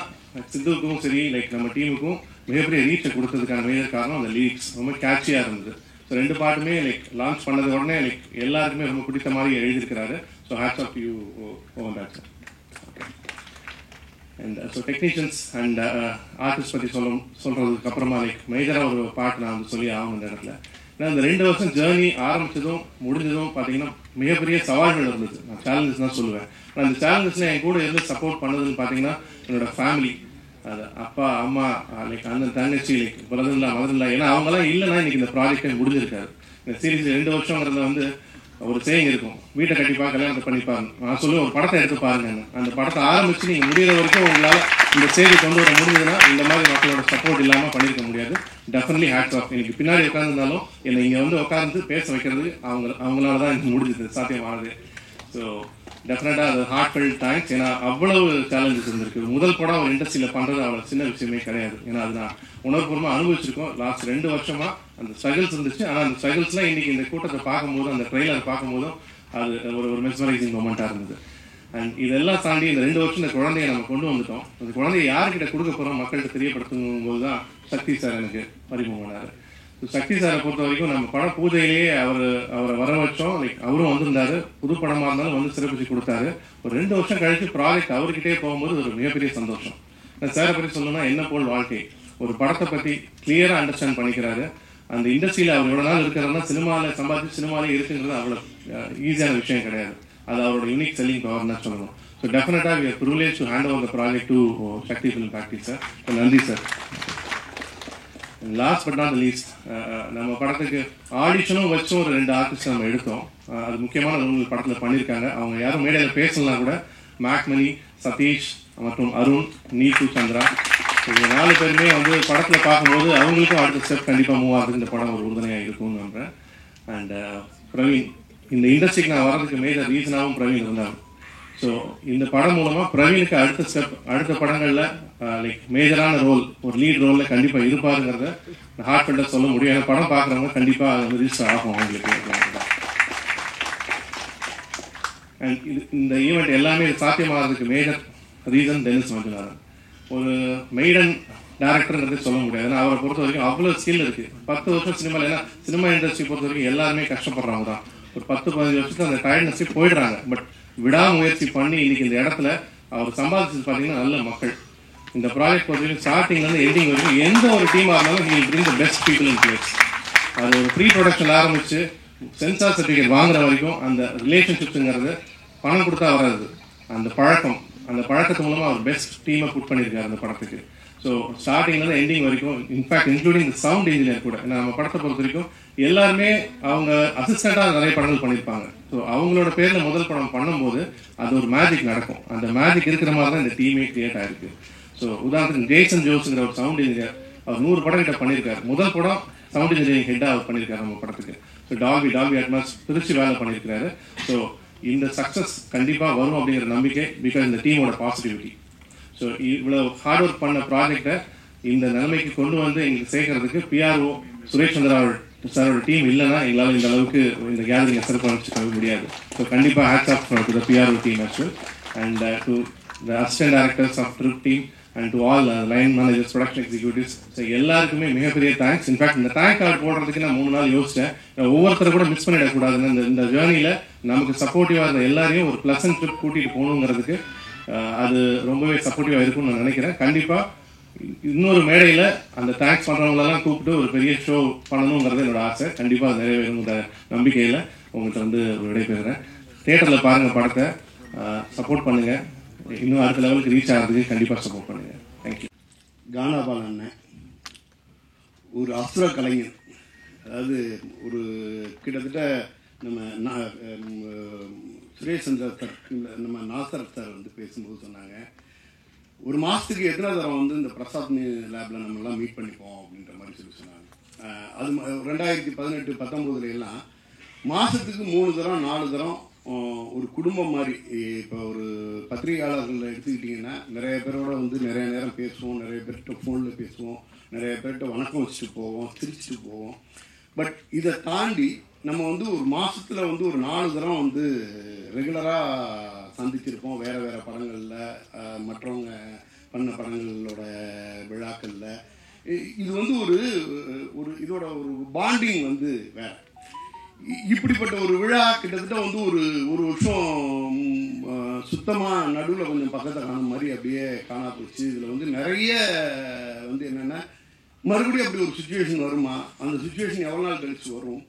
சித்துவுக்கும் சரி லைக் நம்ம டீமுக்கும் மிகப்பெரிய ரீச்சை கொடுத்ததுக்கான மேஜர் காரணம் அந்த லிரிக்ஸ் ரொம்ப கேட்சியாக இருந்தது. ஸோ 2 பாட்டுமே லைக் லான்ச் பண்ணது உடனே லைக் எல்லாருக்குமே ரொம்ப பிடித்த மாதிரி எழுதியிருக்கிறாரு. So hats off you Mohanraj sir. And so technicians and artist பற்றி சொல்கிறதுக்கு அப்புறமா லைக் மேஜராக ஒரு பாட்டு நான் வந்து சொல்லி ஆகணும் இந்த இடத்துல. ஏன்னா இந்த 2 வருஷம் ஜேர்னி ஆரம்பிச்சதும் முடிஞ்சதும் பார்த்தீங்கன்னா மிகப்பெரிய சவால்கள் இருந்தது. நான் சேலஞ்சஸ் தான் சொல்லுவேன். ஆனால் அந்த சேலஞ்சஸில் என் கூட இருந்து சப்போர்ட் பண்ணதுன்னு பார்த்தீங்கன்னா என்னோட ஃபேமிலி, அது அப்பா அம்மா லைக் அந்த தங்கச்சி லைக் பிரதர்லா மதர்லா. ஏன்னா அவங்களாம் இல்லைன்னா இன்னைக்கு இந்த ப்ராஜெக்டே முடிஞ்சிருக்காரு. இந்த சீரீஸ் 2 வருஷங்கிறதுல வந்து ஒரு சேயிங் இருக்கும், வீட்டை கட்டிப்பா கல்யாணத்தை பண்ணிப்பாங்க. நான் சொல்லுவேன் ஒரு படத்தை எடுத்து பாருங்க. அந்த படத்தை ஆரம்பிச்சு நீங்கள் முடிகிற வரைக்கும் உங்களால் இந்த ஸ்டேஜை கொண்டு வர முடிஞ்சதுன்னா இந்த மாதிரி மக்களோட சப்போர்ட் இல்லாமல் பண்ணியிருக்க முடியாது. Definitely hats off. எனக்கு பின்னாடி உட்காந்துருந்தாலும் என்னை இங்கே வந்து உட்காந்து பேச வைக்கிறது அவங்களால தான் எனக்கு முடிஞ்சது, சாத்தியமானது. ஸோ டெஃபினட்டாக அது ஹார்ட்ஃபெல்ட் தேங்க்ஸ். ஏன்னா அவ்வளவு சேலஞ்சஸ் இருந்திருக்கு. முதல் படம் ஒரு இண்டஸ்ட்ரியில் பண்ணுறது அவ்வளோ சின்ன விஷயமே கிடையாது. ஏன்னா அது நான் உணர்வுபூர்வமாக அனுபவிச்சிருக்கோம். லாஸ்ட் 2 வருஷமாக அந்த ஸ்ட்ரகிள்ஸ் இருந்துச்சு. ஆனால் அந்த ஸ்ட்ரகிள்ஸ்லாம் இன்னைக்கு இந்த கூட்டத்தை பார்க்கும்போது, அந்த ட்ரெயிலர் பார்க்கும்போதும் அது ஒரு மெஸ்மரைசிங் மொமெண்ட்டாக இருந்தது. அண்ட் இதெல்லாம் தாண்டி இந்த 2 வருஷம் இந்த குழந்தைய நம்ம கொண்டு வந்துட்டோம். அந்த குழந்தைய யார்கிட்ட கொடுக்க போகிறோம் மக்கள்கிட்ட தெரியப்படுத்தும் போது தான் சக்தி சார் எனக்கு அறிமுகமானார். சக்தி சாரை பொறுத்த வரைக்கும் நம்ம பட பூஜையிலேயே அவரை வர வச்சோம். லைக் அவரும் வந்திருந்தாரு. புது படமாக இருந்தாலும் வந்து சிறப்பிச்சு கொடுத்தாரு. ஒரு 2 வருஷம் கழிச்சு ப்ராஜெக்ட் அவர்கிட்டே போகும்போது ஒரு மிகப்பெரிய சந்தோஷம். நான் சாரை பற்றி சொல்லணும்னா என்ன போல் வாழ்க்கை, ஒரு படத்தை பற்றி கிளியராக அண்டர்ஸ்டாண்ட் பண்ணிக்கிறாரு. அந்த இண்டஸ்ட்ரியில் அவர் எவ்வளோ நாள் இருக்கிறதுனா சினிமாவில் சம்பாதிச்சு சினிமாலே இருக்குங்கிறது அவ்வளோ ஈஸியான விஷயம் கிடையாது. அது அவரோட யூனிக் செல்லிங் பவர் தான் சொல்லணும். ஸோ டெஃபினட்டாக we are privilege to hand over the project to Sakthi film factory sir. நன்றி sir. Last but not least, நம்ம படத்துக்கு ஆடிஷனும் வச்சும் ஒரு 2 ஆர்டிஸ்ட் நம்ம எடுத்தோம். அது முக்கியமான ரோல் படத்தில் பண்ணியிருக்காங்க. அவங்க யாரும் மேடையில் பேசலாம் கூட. மேக்மணி, சதீஷ், மற்றும் அருண், நீத்து, சந்திரா, இந்த 4 பேருமே வந்து படத்தில் பார்க்கும்போது அவங்களுக்கும் அடுத்த ஸ்டெப் கண்டிப்பாக மூவ் ஆகுது. இந்த படம் ஒரு உறுதுணையாக இருக்கும்னு நம்புகிறேன். அண்ட் பிரவீன், இந்த இண்டஸ்ட்ரிக்கு நான் வர்றதுக்கு மேஜர் ரீசனாகவும் பிரவீன் இருந்தாங்க. ஸோ இந்த படம் மூலமாக பிரவீனுக்கு அடுத்த ஸ்டெப், அடுத்த படங்களில் லைக் மேஜரான ரோல், ஒரு லீட் ரோலில் கண்டிப்பாக இருப்பாருங்கிறத ஹார்ட் ஃபெல்ட்டாக சொல்ல முடியும். ஏன்னா படம் பார்க்குறவங்க கண்டிப்பாக அது வந்து ரிஜிஸ்டர் ஆகும் அவங்களுக்கு. அண்ட் இந்த ஈவெண்ட் எல்லாமே சாத்தியமாகிறதுக்கு மேஜர் ரீசன் டென்னிஸ் மஞ்சுநாதன். ஒரு மெய்டன் டேரக்டர்ன்றது சொல்ல முடியாது. ஏன்னா அவரை பொறுத்த வரைக்கும் அவ்வளோ ஸ்கில் இருக்குது. 10 வருஷம் சினிமாவில், ஏன்னா சினிமா இண்டஸ்ட்ரி பொறுத்த வரைக்கும் எல்லாருமே கஷ்டப்படுறவங்க தான். ஒரு 10-15 வருஷத்துக்கு அந்த டயர்ட்னஸ்ஸே போயிடுறாங்க. பட் விடாமுயற்சி பண்ணி இன்னைக்கு இந்த இடத்துல அவர் சம்பாதிச்சது பார்த்தீங்கன்னா நல்ல மக்கள். இந்த ப்ராஜெக்ட் பொறுத்த வரைக்கும் ஸ்டார்டிங்லேருந்து எண்டிங் வரைக்கும் எந்த ஒரு டீமாக இருந்தாலும் he will bring the best people in place. அது ஒரு ப்ரீ ப்ரொடக்ஷன் ஆரம்பித்து சென்சார் சர்டிஃபிகேட் வாங்குற வரைக்கும் அந்த ரிலேஷன்ஷிப்ஸுங்கிறது பணம் கொடுத்தா வராது. அந்த பழக்கத்து மூலமாக அவர் பெஸ்ட் டீமை புட் பண்ணியிருக்காரு அந்த படத்துக்கு. ஸோ ஸ்டார்டிங்லேருந்து எண்டிங் வரைக்கும், இன்ஃபேக்ட் இன்க்ளூடிங் சவுண்ட் இன்ஜினியர் கூட. நம்ம படத்தை பொறுத்த வரைக்கும் எல்லாருமே அவங்க அசிஸ்டண்டாக நிறைய படங்கள் பண்ணியிருப்பாங்க. ஸோ அவங்களோட பேரில் முதல் படம் பண்ணும்போது அது ஒரு மேஜிக் நடக்கும். அந்த மேஜிக் இருக்கிற மாதிரி தான் இந்த டீமே கிரியேட் ஆயிருக்கு. ஸோ உதாரணத்துக்கு ஜேசன் ஜோஸ்ங்கிற ஒரு சவுண்ட் இன்ஜினியர், அவர் 100 படம் கிட்ட பண்ணியிருக்காரு. முதல் படம் சவுண்ட் இன்ஜினியரிங் ஹெட்டாக அவர் பண்ணியிருக்காரு நம்ம படத்துக்கு. ஸோ டால்பி அட்மாஸ் பிரிச்சு வேலை பண்ணியிருக்காரு. ஸோ இந்த சக்ஸஸ் கண்டிப்பாக வரும் அப்படிங்கிற நம்பிக்கை, பிகாஸ் இந்த டீமோட பாசிட்டிவிட்டி. ஸோ இவ்வளோ ஹார்ட் ஒர்க் பண்ண ப்ராஜெக்டை இந்த நிலைமைக்கு கொண்டு வந்து எங்களுக்கு சேர்க்கறதுக்கு பிஆர்ஓ சுரேஷ் சந்திரா சாரோட டீம் இல்லைன்னா எங்களால் இந்த அளவுக்கு இந்த கேதரிங்கை சிறப்பாக முடியாது. ஸோ கண்டிப்பாக hats off to the PRO team actual and to the assistant directors of trip team and to all line managers, production executives. So எல்லாருக்குமே மிகப்பெரிய தேங்க்ஸ். இன்ஃபேக்ட் இந்த தேங்க் கார்டு போடுறதுக்கு நான் 3 நாள் யோசித்தேன். ஒவ்வொருத்தரை கூட மிஸ் பண்ணிடக்கூடாதுன்னு இந்த ஜேர்னியில் நமக்கு சப்போர்ட்டிவாக இருந்த எல்லாரையும் ஒரு ப்ளசன்ட் ட்ரிப் கூட்டிகிட்டு போகணுங்கிறதுக்கு அது ரொம்பவே சப்போர்ட்டிவாக இருக்கும்னு நான் நினைக்கிறேன். கண்டிப்பாக இன்னொரு மேடையில் அந்த தேங்க்ஸ் பண்ணுறவங்களெல்லாம் கூப்பிட்டு ஒரு பெரிய ஷோ பண்ணணுங்கிறது என்னோட ஆசை. கண்டிப்பாக அது நிறைவேறுங்கிற நம்பிக்கையில் உங்கள்கிட்ட வந்து ஒரு விடைபெறுகிறேன். தியேட்டரில் பாருங்கள் படத்தை, சப்போர்ட் பண்ணுங்கள். இன்னும் அடுத்த லெவலுக்கு ரீச் ஆகிறதுக்கு கண்டிப்பாக சப்போர்ட் பண்ணுங்கள். தேங்க்யூ. கானாபால் அண்ணன் ஒரு அசுர கலைஞர். அதாவது ஒரு கிட்டத்தட்ட நம்ம சுரேஷ் சந்திரா சார், நம்ம நாசர் சார் வந்து பேசும்போது சொன்னாங்க, ஒரு மாதத்துக்கு எத்தனை தரம் வந்து இந்த பிரசாத் லேபில் நம்மளாம் மீட் பண்ணிப்போம் அப்படின்ற மாதிரி சொன்னாங்க. அது 2018-19 எல்லாம் மாதத்துக்கு 3 தரம் 4 தரம் ஒரு குடும்பம் மாதிரி. இப்போ ஒரு பத்திரிகையாளர்கள் எடுத்துக்கிட்டிங்கன்னா நிறைய பேரோட வந்து நிறைய நேரம் பேசுவோம், நிறைய பேர்கிட்ட ஃபோனில் பேசுவோம், நிறைய பேர்கிட்ட வணக்கம் வச்சுட்டு போவோம், சிரிச்சுட்டு போவோம். பட் இதை தாண்டி நம்ம வந்து ஒரு மாதத்தில் வந்து ஒரு 4 தரம் வந்து ரெகுலராக சந்திச்சிருப்போம். வேறு வேறு படங்களில், மற்றவங்க பண்ண படங்களோட விழாக்களில். இது வந்து ஒரு இதோட ஒரு பாண்டிங் வந்து வேறு. இப்படிப்பட்ட ஒரு விழா கிட்டத்தட்ட வந்து ஒரு வருஷம் சுத்தமாக நடுவில் கொஞ்சம் பக்கத்தை காணும் மாதிரி அப்படியே காணா போச்சு. இதில் வந்து நிறைய வந்து என்னென்னா, மறுபடியும் அப்படி ஒரு சுச்சுவேஷன் வருமா, அந்த சுச்சுவேஷன் எவ்வளோ நாள் கழிச்சு வரும்,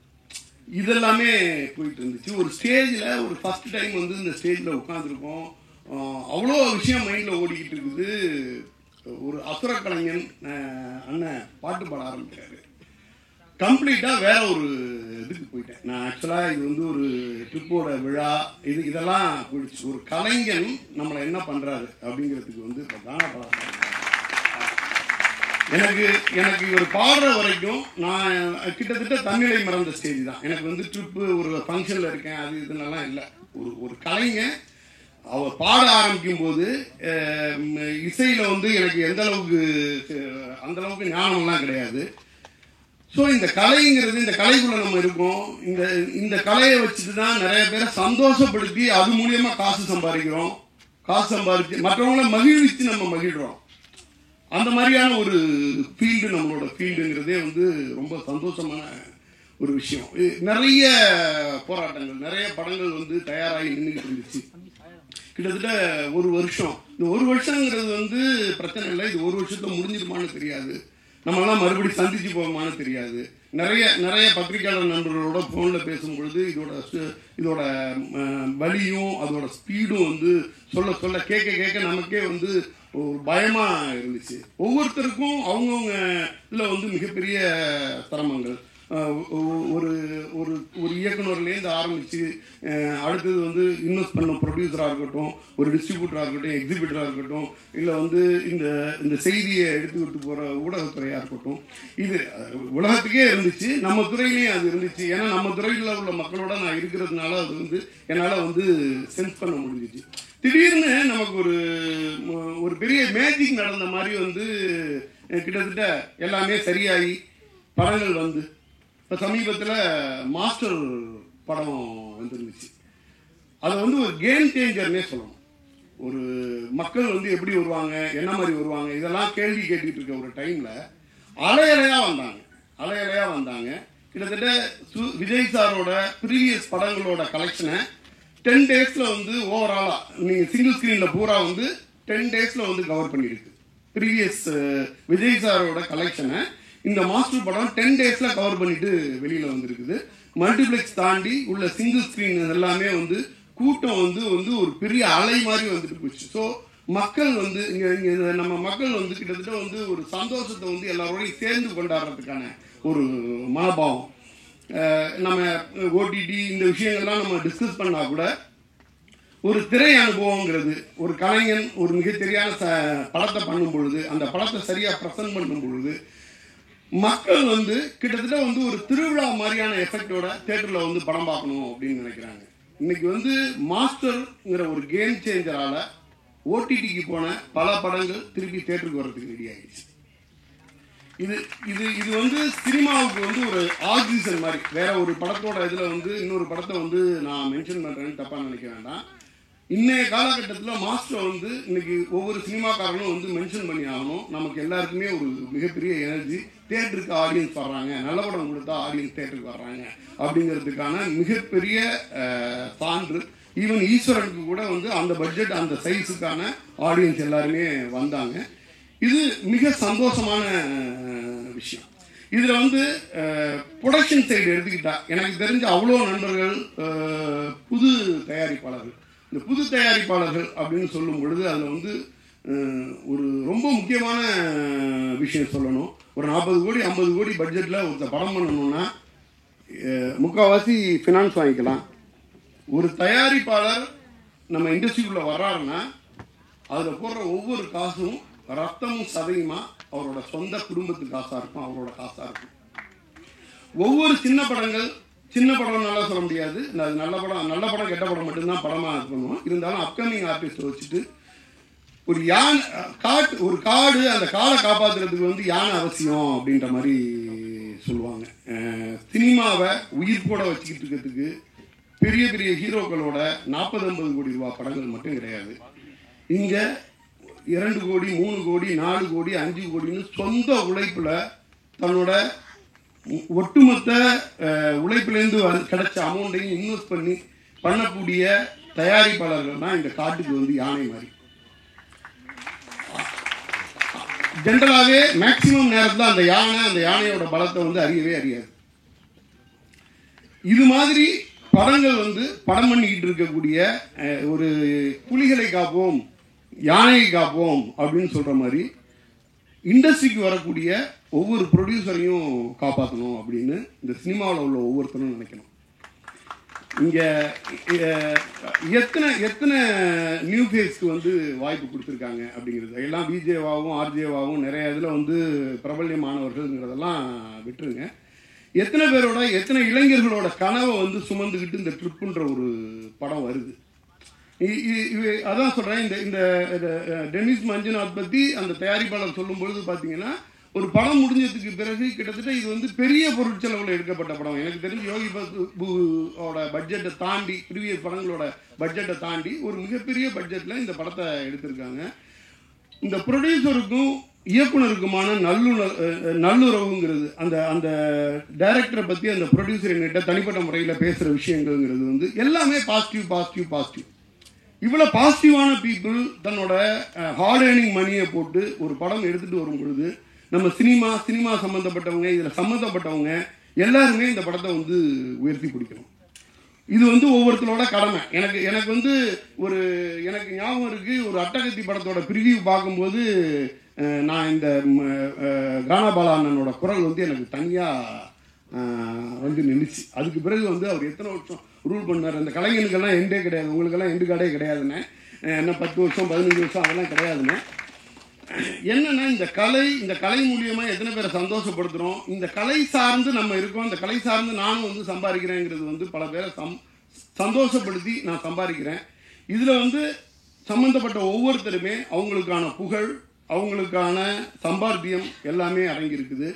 இதெல்லாமே போயிட்டு இருந்துச்சு. ஒரு ஸ்டேஜில் ஒரு ஃபஸ்ட் டைம் வந்து இந்த ஸ்டேஜில் உட்காந்துருக்கோம். அவ்வளோ விஷயம் மைண்டில் ஓடிக்கிட்டு இருக்குது. ஒரு அசுர கலைஞன் அண்ணன் பாட்டு பாட ஆரம்பிக்கிறாரு. கம்ப்ளீட்டாக வேற ஒரு இதுக்கு போயிட்டேன் நான். ஆக்சுவலாக இது வந்து ஒரு ட்ரிப்போட விழா, இதெல்லாம் போயிடுச்சு. ஒரு கலைஞன் நம்மளை என்ன பண்ணுறாரு அப்படிங்கிறதுக்கு வந்து இப்போ கானா பாட எனக்கு இவர் பாடுற வரைக்கும் நான் கிட்டத்தட்ட தன்னிலை மறந்த ஸ்டேஜ் தான். எனக்கு வந்து ட்ரிப்பு ஒரு ஃபங்க்ஷனில் இருக்கேன், அது இதுன்னெல்லாம் இல்லை. ஒரு கலைஞன் அவர் பாட ஆரம்பிக்கும் போது இசையில் வந்து எனக்கு அந்த அளவுக்கு ஞானம்லாம் கிடையாது. ஸோ இந்த கலைங்கிறது, இந்த கலைக்குள்ள நம்ம இருக்கோம். இந்த கலையை வச்சுட்டு தான் நிறைய பேரை சந்தோஷப்படுத்தி அது மூலியமா காசு சம்பாதிக்கிறோம். காசு சம்பாதிச்சு மற்றவங்கள மகிழ்விச்சு நம்ம மகிழ்றோம். அந்த மாதிரியான ஒரு ஃபீல்டு நம்மளோட ஃபீல்டுங்கிறதே வந்து ரொம்ப சந்தோஷமான ஒரு விஷயம். நிறைய போராட்டங்கள், நிறைய படங்கள் வந்து தயாராகி நின்றுக்கிட்டு இருந்துச்சு. கிட்டத்தட்ட ஒரு வருஷம். இந்த ஒரு வருஷங்கிறது வந்து பிரச்சனை இல்லை. இது ஒரு வருஷத்துல முடிஞ்சிருமான்னு தெரியாது. நம்மளாம் மறுபடியும் சந்திச்சு போவோமான்னு தெரியாது. நிறைய பத்திரிகையாளர் நண்பர்களோட ஃபோனில் பேசும்பொழுது இதோட வலியும் அதோட ஸ்பீடும் வந்து சொல்ல கேட்க நமக்கே வந்து ஒரு பயமாக இருந்துச்சு. ஒவ்வொருத்தருக்கும் அவங்கவுங்க இதில் வந்து மிகப்பெரிய சிரமங்கள். ஒரு ஒரு ஒரு இயக்குனர்லேருந்து ஆரம்பித்து அடுத்தது வந்து இன்வெஸ்ட் பண்ண ப்ரொடியூசராக இருக்கட்டும், ஒரு டிஸ்ட்ரிபியூட்டராக இருக்கட்டும், எக்ஸிபிட்டராக இருக்கட்டும், இல்லை வந்து இந்த செய்தியை எடுத்துக்கிட்டு போகிற ஊடகத்துறையாக இருக்கட்டும், இது உலகத்துக்கே இருந்துச்சு, நம்ம துறையிலையும் அது இருந்துச்சு. ஏன்னா நம்ம துறையில் உள்ள மக்களோட நான் இருக்கிறதுனால அது வந்து என்னால் வந்து சென்ஸ் பண்ண முடிஞ்சிச்சு. திடீர்னு நமக்கு ஒரு பெரிய மேஜிக் நடந்த மாதிரி வந்து கிட்டத்தட்ட எல்லாமே சரியாகி படங்கள் வந்து இப்போ சமீபத்தில் மாஸ்டர் படம் வந்துருந்துச்சு. அது வந்து ஒரு கேம் சேஞ்சர்னே சொல்லணும். ஒரு மக்கள் வந்து எப்படி வருவாங்க, என்ன மாதிரி வருவாங்க, இதெல்லாம் கேள்வி கேட்டுக்கிட்டு இருக்க ஒரு டைமில் அலையலையாக வந்தாங்க. கிட்டத்தட்ட விஜய் சாரோட ப்ரீவியஸ் படங்களோட கலெக்ஷனை 10 டேஸில் வந்து ஓவராலாக நீங்கள் சிங்கிள் ஸ்க்ரீனில் பூரா வந்து 10 டேஸில் வந்து கவர் பண்ணியிருக்கு. ப்ரீவியஸ் விஜய் சாரோட கலெக்ஷனை இந்த மாஸ்டர் படம் 10 டேஸில் கவர் பண்ணிட்டு வெளியில் வந்திருக்குது. மல்டிப்ளெக்ஸ் தாண்டி உள்ள சிங்கிள் ஸ்க்ரீன் எல்லாமே வந்து கூட்டம் வந்து ஒரு பெரிய அலை மாதிரி வந்துட்டு போச்சு. ஸோ மக்கள் வந்து இங்கே நம்ம மக்கள் வந்து கிட்டத்தட்ட வந்து ஒரு சந்தோஷத்தை வந்து எல்லாரோடையும் சேர்ந்து கொண்டாடுறதுக்கான ஒரு மனோபாவம். நம்ம ஓடிடி இந்த விஷயங்கள்லாம் நம்ம டிஸ்கஸ் பண்ணால் கூட ஒரு திரை அனுபவங்கிறது ஒரு கலைஞன் ஒரு மிகத்தெரியான படத்தை பண்ணும் பொழுது, அந்த படத்தை சரியாக ப்ரெசென்ட் பண்ணும் பொழுது மக்கள் வந்து கிட்டத்தட்ட வந்து ஒரு திருவிழா மாதிரியான எஃபெக்டோட தேட்டரில் வந்து படம் பார்க்கணும் அப்படின்னு நினைக்கிறாங்க. இன்னைக்கு வந்து மாஸ்டர்ங்கிற ஒரு கேம் சேஞ்சரால் ஓடிடிக்கு போன பல படங்கள் திருப்பி தேட்டருக்கு வர்றதுக்கு ரெடி ஆகிடுச்சு. இது வந்து சினிமாவுக்கு வந்து ஒரு ஆக்சிஜன் மாதிரி. வேற ஒரு படத்தோட இதில் வந்து இன்னொரு படத்தை வந்து நான் மென்ஷன் பண்ணுறேன்னு தப்பாக நினைக்க வேண்டாம். இன்னைய காலகட்டத்தில் மாஸ்டர் வந்து இன்னைக்கு ஒவ்வொரு சினிமாக்காரனும் வந்து மென்ஷன் பண்ணி ஆகணும். நமக்கு எல்லாருக்குமே ஒரு மிகப்பெரிய எனர்ஜி. தேட்டருக்கு ஆடியன்ஸ் வர்றாங்க, நல்ல படம் கொடுத்தா ஆடியன்ஸ் தேட்டருக்கு வர்றாங்க அப்படிங்கிறதுக்கான மிகப்பெரிய சான்று. ஈவன் ஈஸ்வரனுக்கு கூட வந்து அந்த பட்ஜெட் அந்த சைஸுக்கான ஆடியன்ஸ் எல்லாருமே வந்தாங்க. இது மிக சந்தோஷமான விஷயம். இதில் வந்து ப்ரொடக்ஷன் சைடு எடுத்துக்கிட்டா எனக்கு தெரிஞ்ச அவ்வளோ நண்பர்கள் புது தயாரிப்பாளர்கள். இந்த புது தயாரிப்பாளர்கள் அப்படின்னு சொல்லும் பொழுது அதில் வந்து ஒரு ரொம்ப முக்கியமான விஷயம் சொல்லணும். ஒரு 40 கோடி 50 கோடி பட்ஜெட்டில் ஒரு படம் பண்ணணும்னா முக்கால்வாசி ஃபினான்ஸ் வாங்கிக்கலாம். ஒரு தயாரிப்பாளர் நம்ம இண்டஸ்ட்ரிக்குள்ளே வர்றாருன்னா அதில் போடுற ஒவ்வொரு காசும் ரத்தமும் சதையுமா அவரோட சொந்த குடும்பத்து காசாக இருக்கும், அவரோட காசாக இருக்கும். ஒவ்வொரு சின்ன படம் நல்லா சொல்ல முடியாது. அது நல்ல படம் கெட்ட படம் மட்டும்தான் படமாக பண்ணுவோம். இருந்தாலும் அப்கமிங் ஆர்டிஸ்ட் வச்சுட்டு ஒரு காடு அந்த காடை காப்பாற்றுறதுக்கு வந்து யானை அவசியம் அப்படின்ற மாதிரி சொல்லுவாங்க. சினிமாவை உயிர் கூட வச்சுக்கிட்டு இருக்கிறதுக்கு பெரிய பெரிய ஹீரோக்களோட 40-50 கோடி ரூபா படங்கள் மட்டும் கிடையாது. இங்கே 2 கோடி 3 கோடி 4 கோடி 5 கோடின்னு சொந்த உழைப்பில் தன்னோட ஒட்டுமொத்த உழைப்பிலேருந்து கிடைச்ச அமௌண்ட்டையும் இன்வெஸ்ட் பண்ணக்கூடிய தயாரிப்பாளர்கள் தான் இந்த காட்டுக்கு வந்து யானை மாதிரி. ஜென்ரலாகவே மேக்சிமம் நேரத்தில் அந்த யானையோட பலத்தை வந்து அறியவே அறியாது. இது மாதிரி படங்கள் வந்து படம் பண்ணிக்கிட்டு இருக்கக்கூடிய ஒரு புலிகளை காப்போம் யானையை காப்போம் அப்படின்னு சொல்ற மாதிரி இண்டஸ்ட்ரிக்கு வரக்கூடிய ஒவ்வொரு ப்ரொடியூசரையும் காப்பாற்றணும் அப்படின்னு இந்த சினிமாவில் உள்ள ஒவ்வொருத்தரும் நினைக்கணும். இங்கே எத்தனை நியூ ஃபேஸ்க்கு வந்து வாய்ப்பு கொடுத்துருக்காங்க அப்படிங்கிறது எல்லாம் பிஜேவாகவும் ஆர்ஜேவாகவும் நிறைய இதில் வந்து பிரபல்யமானவர்கள்ங்கிறதெல்லாம் விட்டுருங்க. எத்தனை இளைஞர்களோட கனவை வந்து சுமந்துக்கிட்டு இந்த ட்ரிப்புன்ற ஒரு படம் வருது. அதான் சொல்கிறேன். இந்த டென்னிஸ் மஞ்சுநாத் பற்றி அந்த தயாரிப்பாளர் சொல்லும் பொழுது பார்த்தீங்கன்னா ஒரு படம் முடிஞ்சதுக்கு பிறகு கிட்டத்தட்ட இது வந்து பெரிய பொருட்செலவில் எடுக்கப்பட்ட படம். எனக்கு தெரிஞ்சு யோகி பாபுவோட பட்ஜெட்டை தாண்டி ப்ரீவியஸ் படங்களோட பட்ஜெட்டை தாண்டி ஒரு மிகப்பெரிய பட்ஜெட்டில் இந்த படத்தை எடுத்திருக்காங்க. இந்த ப்ரொடியூசருக்கும் இயக்குனருக்குமான நல்லுறவுங்கிறது அந்த டைரக்டரை பற்றி அந்த ப்ரொடியூசர் என்கிட்ட தனிப்பட்ட முறையில் பேசுகிற விஷயங்கள்ங்கிறது வந்து எல்லாமே பாசிட்டிவ். இவ்வளோ பாசிட்டிவான பீப்புள் தன்னோட ஹார்ட் ஏர்னிங் மணியை போட்டு ஒரு படம் எடுத்துகிட்டு வரும் பொழுது நம்ம சினிமா சம்மந்தப்பட்டவங்க இதில் சம்மந்தப்பட்டவங்க எல்லாருமே இந்த படத்தை வந்து உயர்த்தி பிடிக்கணும். இது வந்து ஒவ்வொருத்தரோட கடமை. எனக்கு வந்து எனக்கு ஞாபகம் இருக்குது, ஒரு அட்டகத்தி படத்தோட ப்ரிவியூ பார்க்கும்போது நான் இந்த கானாபாலா அண்ணனோட குரல் வந்து எனக்கு தனியாக வந்து நின்றுச்சு. அதுக்கு பிறகு வந்து அவர் எத்தனை வருஷம் ரூல் பண்ணார். அந்த கலைஞனுக்கெல்லாம் எண்டே கிடையாது, உங்களுக்கெல்லாம் எண்டு கார்டே கிடையாதுண்ணே. என்ன 10 வருஷம் 15 வருஷம் அதெல்லாம் கிடையாதுண்ணே. என்னன்னா இந்த கலை மூலியமாக எத்தனை பேரை சந்தோஷப்படுத்துகிறோம். இந்த கலை சார்ந்து நம்ம இருக்கோம், இந்த கலை சார்ந்து நானும் வந்து சம்பாதிக்கிறேங்கிறது வந்து பல பேரை சந்தோஷப்படுத்தி நான் சம்பாதிக்கிறேன். இதில் வந்து சம்மந்தப்பட்ட ஒவ்வொருத்தருமே அவங்களுக்கான புகழ், அவங்களுக்கான சம்பாத்தியம் எல்லாமே அடங்கியிருக்குது.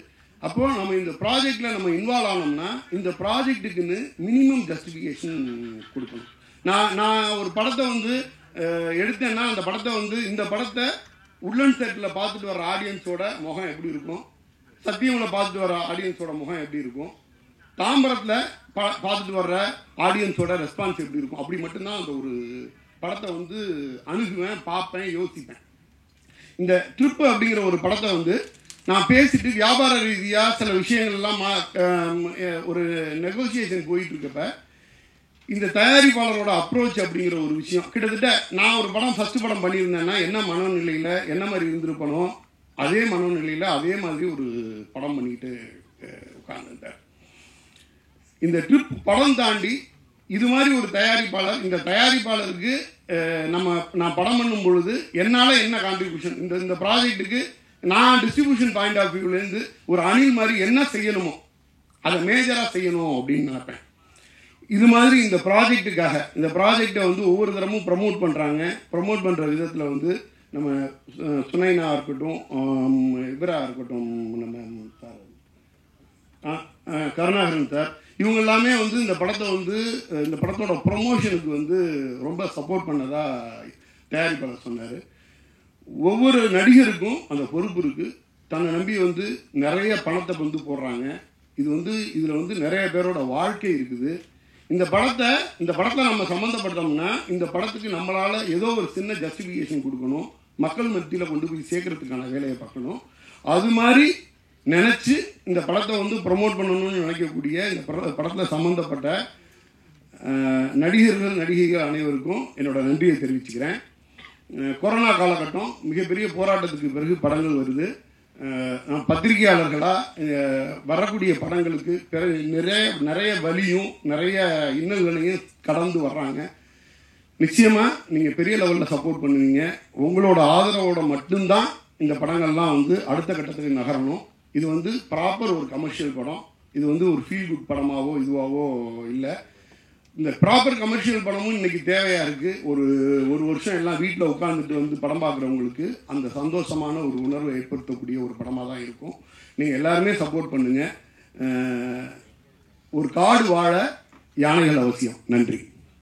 அப்போது நம்ம இந்த ப்ராஜெக்டில் நம்ம இன்வால்வ் ஆனோம்னா இந்த ப்ராஜெக்ட்டுக்குன்னு மினிமம் ஜஸ்டிஃபிகேஷன் கொடுக்கணும். நான் ஒரு படத்தை வந்து எடுத்தேன்னா அந்த படத்தை வந்து இந்த படத்தை உட்லண்ட் செட்டில் பார்த்துட்டு வர ஆடியன்ஸோட முகம் எப்படி இருக்கும், சத்தியமில் பார்த்துட்டு வர ஆடியன்ஸோட முகம் எப்படி இருக்கும், தாம்பரத்தில் பார்த்துட்டு வர்ற ஆடியன்ஸோட ரெஸ்பான்ஸ் எப்படி இருக்கும், அப்படி மட்டும்தான் அந்த ஒரு படத்தை வந்து அணுகுவேன், பார்ப்பேன், யோசிப்பேன். இந்த ட்ரிப்பு அப்படிங்கிற ஒரு படத்தை வந்து நான் பேசிட்டு வியாபார ரீதியாக சில விஷயங்கள் எல்லாம் ஒரு நெகோசியேஷன் போயிட்டு இருக்கப்ப இந்த தயாரிப்பாளரோட அப்ரோச் அப்படிங்கிற ஒரு விஷயம் கிட்டத்தட்ட நான் ஒரு படம் ஃபர்ஸ்ட் படம் பண்ணியிருந்தேன்னா என்ன மனநிலையில் என்ன மாதிரி இருந்திருப்பனோ அதே மனநிலையில் அதே மாதிரி ஒரு படம் பண்ணிட்டு உட்கார்ந்துட்டேன். இந்த ட்ரிப் படம் தாண்டி இது மாதிரி ஒரு தயாரிப்பாளர், இந்த தயாரிப்பாளருக்கு நான் படம் பண்ணும் பொழுது என்னால் என்ன கான்ட்ரிபியூஷன் இந்த ப்ராஜெக்ட்டுக்கு நான் டிஸ்ட்ரிபியூஷன் பாயிண்ட் ஆஃப் வியூலேருந்து ஒரு அணில் மாதிரி என்ன செய்யணுமோ அதை மேஜராக செய்யணும் அப்படின்னு நினைப்பேன். இது மாதிரி இந்த ப்ராஜெக்ட்டுக்காக இந்த ப்ராஜெக்டை வந்து ஒவ்வொரு தரமும் ப்ரமோட் பண்ணுறாங்க. ப்ரமோட் பண்ணுற விதத்தில் வந்து நம்ம சுனைனா இருக்கட்டும், இவராக இருக்கட்டும், நம்ம சார் கருணாகரன் சார், இவங்க எல்லாமே வந்து இந்த படத்தை வந்து இந்த படத்தோட ப்ரொமோஷனுக்கு வந்து ரொம்ப சப்போர்ட் பண்ணதா தயாரிப்பாளர் சொன்னார். ஒவ்வொரு நடிகருக்கும் அந்த பொறுப்பு இருக்குது. தன்னை நம்பி வந்து நிறைய பணத்தை வந்து போடுறாங்க. இதில் வந்து நிறைய பேரோட வாழ்க்கை இருக்குது. இந்த படத்தை நம்ம சம்மந்தப்பட்டோம்னா இந்த படத்துக்கு நம்மளால் ஏதோ ஒரு சின்ன ஜஸ்டிஃபிகேஷன் கொடுக்கணும், மக்கள் மத்தியில் கொண்டு போய் சேர்க்கறதுக்கான வேலையை பார்க்கணும். அது மாதிரி நினச்சி இந்த படத்தை வந்து ப்ரமோட் பண்ணணும்னு நினைக்கக்கூடிய இந்த படத்தில் சம்மந்தப்பட்ட நடிகைகள் அனைவருக்கும் என்னோட நன்றியை தெரிவிச்சுக்கிறேன். கொரோனா காலகட்டம் மிகப்பெரிய போராட்டத்துக்கு பிறகு படங்கள் வருது. பத்திரிகையாளர்களாக வரக்கூடிய படங்களுக்கு நிறைய வலியும் நிறைய இன்னல்களையும் கடந்து வர்றாங்க. நிச்சயமாக நீங்கள் பெரிய லெவலில் சப்போர்ட் பண்ணுவீங்க. உங்களோட ஆதரவோட மட்டும்தான் இந்த படங்கள்லாம் வந்து அடுத்த கட்டத்துக்கு நகரணும். இது வந்து ப்ராப்பர் ஒரு கமர்ஷியல் படம், இது வந்து ஒரு ஃபீல் குட் படமாவோ இதுவாவோ இல்லை. இந்த ப்ராப்பர் கமர்ஷியல் படமும் இன்னைக்கு தேவையாக இருக்குது. ஒரு வருஷம் எல்லாம் வீட்டில் உட்காந்துட்டு வந்து படம் பார்க்குறவங்களுக்கு அந்த சந்தோஷமான ஒரு உணர்வை ஏற்படுத்தக்கூடிய ஒரு படமாக தான் இருக்கும். நீங்கள் எல்லாருமே சப்போர்ட் பண்ணுங்கள். ஒரு காடு வாழ யானைகள் அவசியம். நன்றி.